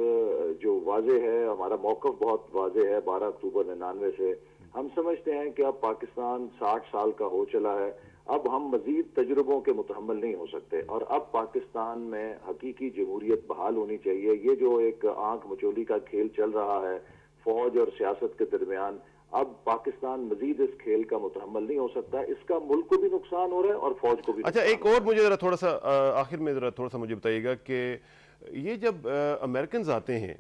جو واضح ہے, ہمارا موقف بہت واضح ہے. 12 اکتوبر 99 سے ہم سمجھتے ہیں کہ اب پاکستان 60 سال کا ہو چلا ہے, اب ہم مزید تجربوں کے متحمل نہیں ہو سکتے اور اب پاکستان میں حقیقی جمہوریت بحال ہونی چاہیے. یہ جو ایک آنکھ مچولی کا کھیل چل رہا ہے فوج اور سیاست کے درمیان, اب پاکستان مزید اس کھیل کا متحمل نہیں ہو سکتا. اس کا ملک کو بھی نقصان ہو رہا ہے اور فوج کو بھی. اچھا, ایک اور مجھے ذرا تھوڑا سا آخر میں ذرا تھوڑا سا مجھے بتائیے گا کہ یہ جب امریکنز آتے ہیں,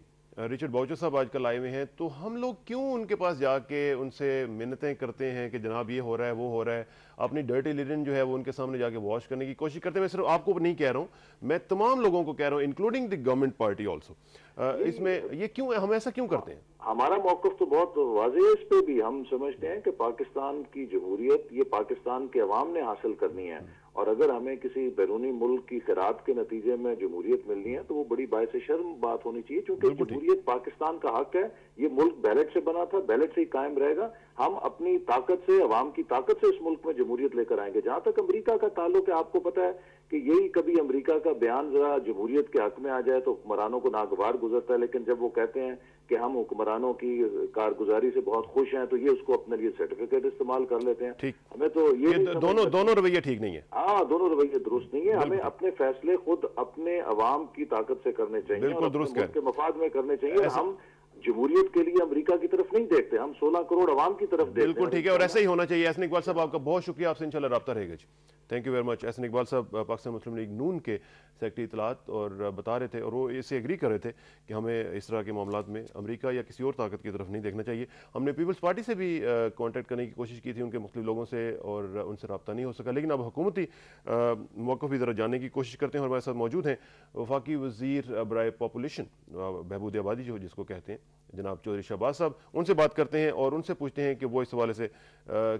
رچرڈ باؤچر صاحب آج کل آئے ہوئے ہیں, تو ہم لوگ کیوں ان کے پاس جا کے ان سے منتیں کرتے ہیں کہ جناب یہ ہو رہا ہے وہ ہو رہا ہے, اپنی ڈرٹی لینن جو ہے وہ ان کے سامنے جا کے واش کرنے کی کوشش کرتے ہیں. میں صرف آپ کو نہیں کہہ رہا ہوں, میں تمام لوگوں کو کہہ رہا ہوں including the government party also. اس میں یہ کیوں, ہم ایسا کیوں کرتے ہیں؟ ہمارا موقف تو بہت واضح ہے اس پہ بھی. ہم سمجھتے ہیں کہ پاکستان کی جمہوریت یہ پاکستان کے عوام نے حاصل کرنی ہے, اور اگر ہمیں کسی بیرونی ملک کی خیرات کے نتیجے میں جمہوریت ملنی ہے تو وہ بڑی باعث شرم بات ہونی چاہیے, کیونکہ جمہوریت پاکستان کا حق ہے. یہ ملک بیلٹ سے بنا تھا, بیلٹ سے ہی قائم رہے گا. ہم اپنی طاقت سے, عوام کی طاقت سے اس ملک میں جمہوریت لے کر آئیں گے. جہاں تک امریکہ کا تعلق ہے, آپ کو پتا ہے کہ یہی کبھی امریکہ کا بیان ذرا جمہوریت کے حق میں آ جائے تو حکمرانوں کو ناگوار گزرتا ہے, لیکن جب وہ کہتے ہیں کہ ہم حکمرانوں کی کارگزاری سے بہت خوش ہیں تو یہ اس کو اپنے لیے سرٹیفکیٹ استعمال کر لیتے ہیں. ہمیں تو یہ دونوں رویے ٹھیک نہیں ہے. ہاں, دونوں رویے درست نہیں ہے. ہمیں اپنے فیصلے خود اپنے عوام کی طاقت سے کرنے چاہیے اور اپنے ملک کے مفاد میں کرنے چاہیے. ہم جمہوریت کے لیے امریکہ کی طرف نہیں دیکھتے, ہم 16 کروڑ عوام کی طرف دیکھتے ہیں. بالکل ٹھیک ہے, اور ایسا ہی ہونا چاہیے. احسن اقبال صاحب آپ کا بہت شکریہ, آپ سے انشاءاللہ رابطہ رہے گا جی. Thank you very much. Ahsan Iqbal sahib Pakistan Muslim league نون کے سیکرٹری اطلاعات, اور بتا رہے تھے اور وہ اسے ایگری کر رہے تھے کہ ہمیں اس طرح کے معاملات میں امریکہ یا کسی اور طاقت کی طرف نہیں دیکھنا چاہیے. ہم نے پیپلز پارٹی سے بھی کانٹیکٹ کرنے کی کوشش کی تھی, ان کے مختلف لوگوں سے, اور ان سے رابطہ نہیں ہو سکا. لیکن اب حکومتی موقف بھی ذرا جاننے کی کوشش کرتے ہیں, اور ہمارے ساتھ موجود ہیں وفاقی وزیر برائے پاپولیشن, بہبود آبادی جو جس کو کہتے ہیں, جناب چودھری شہباز صاحب. ان سے بات کرتے ہیں اور ان سے پوچھتے ہیں کہ وہ اس حوالے سے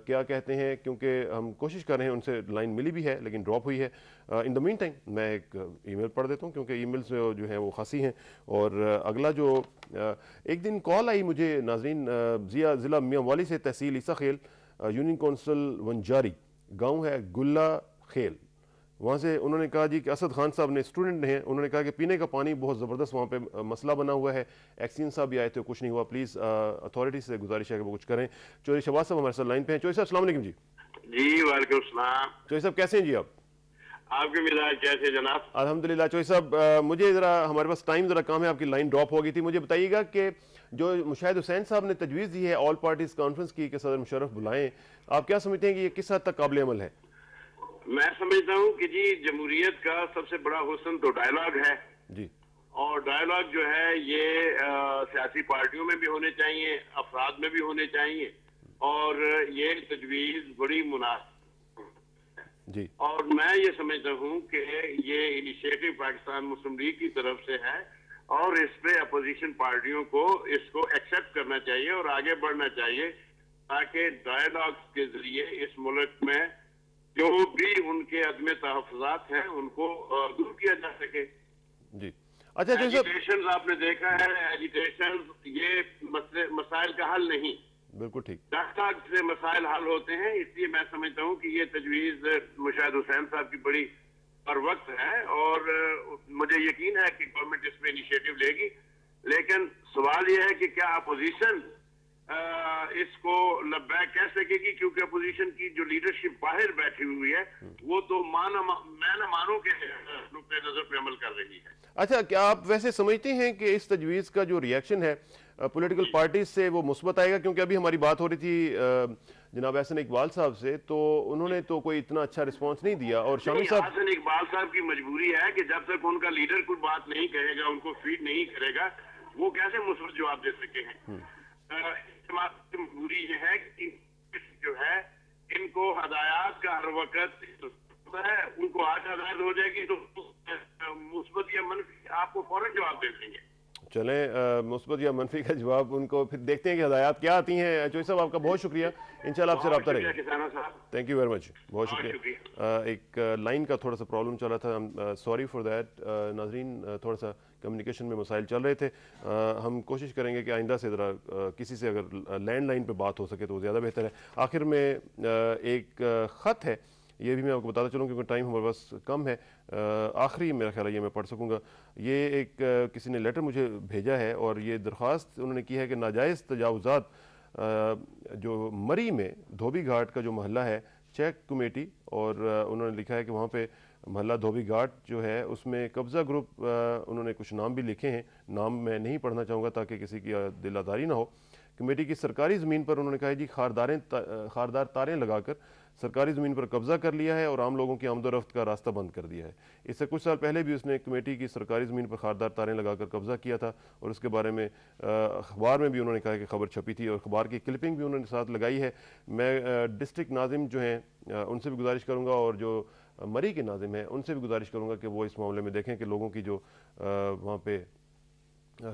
کیا کہتے ہیں, کیونکہ ہم کوشش کر رہے ہیں, ان سے لائن ملی بھی ہے لیکن ڈراپ ہوئی ہے. ان دا مین ٹائم میں ایک ای میل پڑھ دیتا ہوں, کیونکہ ای میلز جو ہیں وہ خاصی ہیں. اور اگلا جو ایک دن کال آئی مجھے ناظرین, ضلع میاں والی سے, تحصیل عیسیٰ خیل, یونین کونسل ونجاری, گاؤں ہے گلہ خیل. وہاں سے انہوں نے کہا جی کہ اسد خان صاحب نے, اسٹوڈنٹ ہیں, انہوں نے کہا کہ پینے کا پانی بہت زبردست وہاں پہ مسئلہ بنا ہوا ہے. ایکسین صاحب بھی آئے تھے, کچھ نہیں ہوا. پلیز اتھارٹی سے گزارش ہے کہ وہ کچھ کریں. چودھری شہباز صاحب ہمارے ساتھ لائن پہ ہیں. چودھری صاحب السلام علیکم. جی جی وعلیکم السلام. چودھری صاحب کیسے ہیں جی آپ؟ آپ کے مزاج کیسے جناب؟ الحمدللہ. چودھری صاحب مجھے ذرا, ہمارے پاس ٹائم ذرا کام ہے, آپ کی لائن ڈراپ ہو گئی تھی. مجھے بتائیے گا کہ جو مشاہد حسین صاحب نے تجویز دی ہے آل پارٹیز کانفرنس کی کہ صدر مشرف بلائیں, آپ کیا سمجھتے ہیں کہ یہ کس حد تک قابل عمل ہے؟ میں سمجھتا ہوں کہ جی جمہوریت کا سب سے بڑا حسن تو ڈائلاگ ہے جی، اور ڈائلاگ جو ہے یہ سیاسی پارٹیوں میں بھی ہونے چاہیے، افراد میں بھی ہونے چاہیے، اور یہ تجویز بڑی مناسب جی، اور میں یہ سمجھتا ہوں کہ یہ انیشیٹو پاکستان مسلم لیگ کی طرف سے ہے اور اس پہ اپوزیشن پارٹیوں کو اس کو ایکسپٹ کرنا چاہیے اور آگے بڑھنا چاہیے تاکہ ڈائلاگز کے ذریعے اس ملک میں جو بھی ان کے عدم تحفظات ہیں ان کو دور کیا جا سکے. جی. اچھا ایجیٹیشن آپ نے دیکھا ہے، ایجیٹیشن یہ مسائل کا حل نہیں، بالکل ٹھیک، ڈاکٹر سے مسائل حل ہوتے ہیں. اس لیے میں سمجھتا ہوں کہ یہ تجویز مشاہد حسین صاحب کی بڑی پر وقت ہے اور مجھے یقین ہے کہ گورنمنٹ اس پہ انیشیٹو لے گی. لیکن سوال یہ ہے کہ کیا اپوزیشن اس کو لبیک کہہ سکے گی، کیونکہ اپوزیشن کی جو لیڈرشپ باہر بیٹھی ہوئی ہے وہ تو میں نہ مانوں کے نقطۂ نظر پہ عمل کر رہی ہے. اچھا، کیا آپ ویسے سمجھتے ہیں کہ اس تجویز کا جو ریئیکشن ہے پولیٹیکل پارٹیز سے وہ مثبت آئے گا؟ کیونکہ ابھی ہماری بات ہو رہی تھی جناب احسن اقبال صاحب سے، تو انہوں نے تو کوئی اتنا اچھا رسپانس نہیں دیا، اور شامی صاحب احسن اقبال صاحب کی مجبوری ہے کہ جب تک ان کا لیڈر کوئی بات نہیں کہے گا، ان کو فیڈ نہیں کرے گا، وہ کیسے مثبت جواب دے سکے ہیں. کی مجبوری یہ ہے کہ جو ہے ان کو ہدایات کا ہر وقت ہے، ان کو آج ہدایت ہو جائے گی تو مثبت یا منفی آپ کو فوراً جواب دے دیں گے. چلیں، مثبت یا منفی کا جواب ان کو پھر دیکھتے ہیں کہ ہدایات کیا آتی ہیں. چوہی صاحب آپ کا بہت شکریہ، انشاءاللہ آپ سے رابطہ رہے گا. تھینک یو ویری مچ، بہت شکریہ. ایک لائن کا تھوڑا سا پرابلم چل رہا تھا، سوری فار دیٹ. ناظرین، تھوڑا سا کمیونیکیشن میں مسائل چل رہے تھے. ہم کوشش کریں گے کہ آئندہ سے ذرا کسی سے اگر لینڈ لائن پہ بات ہو سکے تو وہ زیادہ بہتر ہے. آخر میں ایک خط ہے، یہ بھی میں آپ کو بتاتا چلوں کیونکہ ٹائم ہمارے پاس کم ہے. آخری میرا خیال ہے یہ میں پڑھ سکوں گا. یہ ایک کسی نے لیٹر مجھے بھیجا ہے اور یہ درخواست انہوں نے کی ہے کہ ناجائز تجاوزات جو مری میں دھوبی گھاٹ کا جو محلہ ہے، چیک کمیٹی، اور انہوں نے لکھا ہے کہ وہاں پہ محلہ دھوبی گھاٹ جو ہے اس میں قبضہ گروپ، انہوں نے کچھ نام بھی لکھے ہیں، نام میں نہیں پڑھنا چاہوں گا تاکہ کسی کی دل آزاری نہ ہو. کمیٹی کی سرکاری زمین پر انہوں نے کہا جی خاردار تاریں لگا کر سرکاری زمین پر قبضہ کر لیا ہے اور عام لوگوں کی آمد و رفت کا راستہ بند کر دیا ہے. اس سے کچھ سال پہلے بھی اس نے کمیٹی کی سرکاری زمین پر خاردار تاریں لگا کر قبضہ کیا تھا اور اس کے بارے میں اخبار میں بھی انہوں نے کہا کہ خبر چھپی تھی اور اخبار کی کلپنگ بھی انہوں نے ساتھ لگائی ہے. میں ڈسٹرکٹ ناظم جو ہیں ان سے بھی گزارش کروں گا اور جو مری کے ناظم ہیں ان سے بھی گزارش کروں گا کہ وہ اس معاملے میں دیکھیں کہ لوگوں کی جو وہاں پہ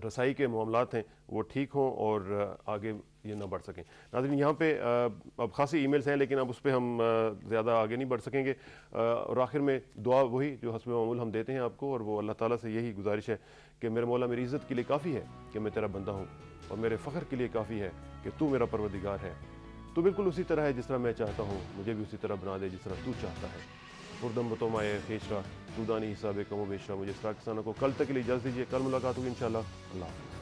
رسائی کے معاملات ہیں وہ ٹھیک ہوں اور آگے یہ نہ بڑھ سکیں. ناظرین، یہاں پہ اب خاصی ای میلز ہیں لیکن اب اس پہ ہم زیادہ آگے نہیں بڑھ سکیں گے. اور آخر میں دعا وہی جو حسب معمول ہم دیتے ہیں آپ کو، اور وہ اللہ تعالیٰ سے یہی گزارش ہے کہ میرے مولا میری عزت کے لیے کافی ہے کہ میں تیرا بندہ ہوں، اور میرے فخر کے لیے کافی ہے کہ تو میرا پروردگار ہے. تو بالکل اسی طرح ہے جس طرح میں چاہتا ہوں، مجھے بھی اسی طرح بنا دے جس طرح تو چاہتا ہے. پردم بتو مائے خیشرا تو دانی حساب کم و بیشرا. مجھے اس طرح کسانوں کو کل تک کے لیے اجازت دیجیے، کل ملاقات ہوگی انشاءاللہ. اللہ حافظ.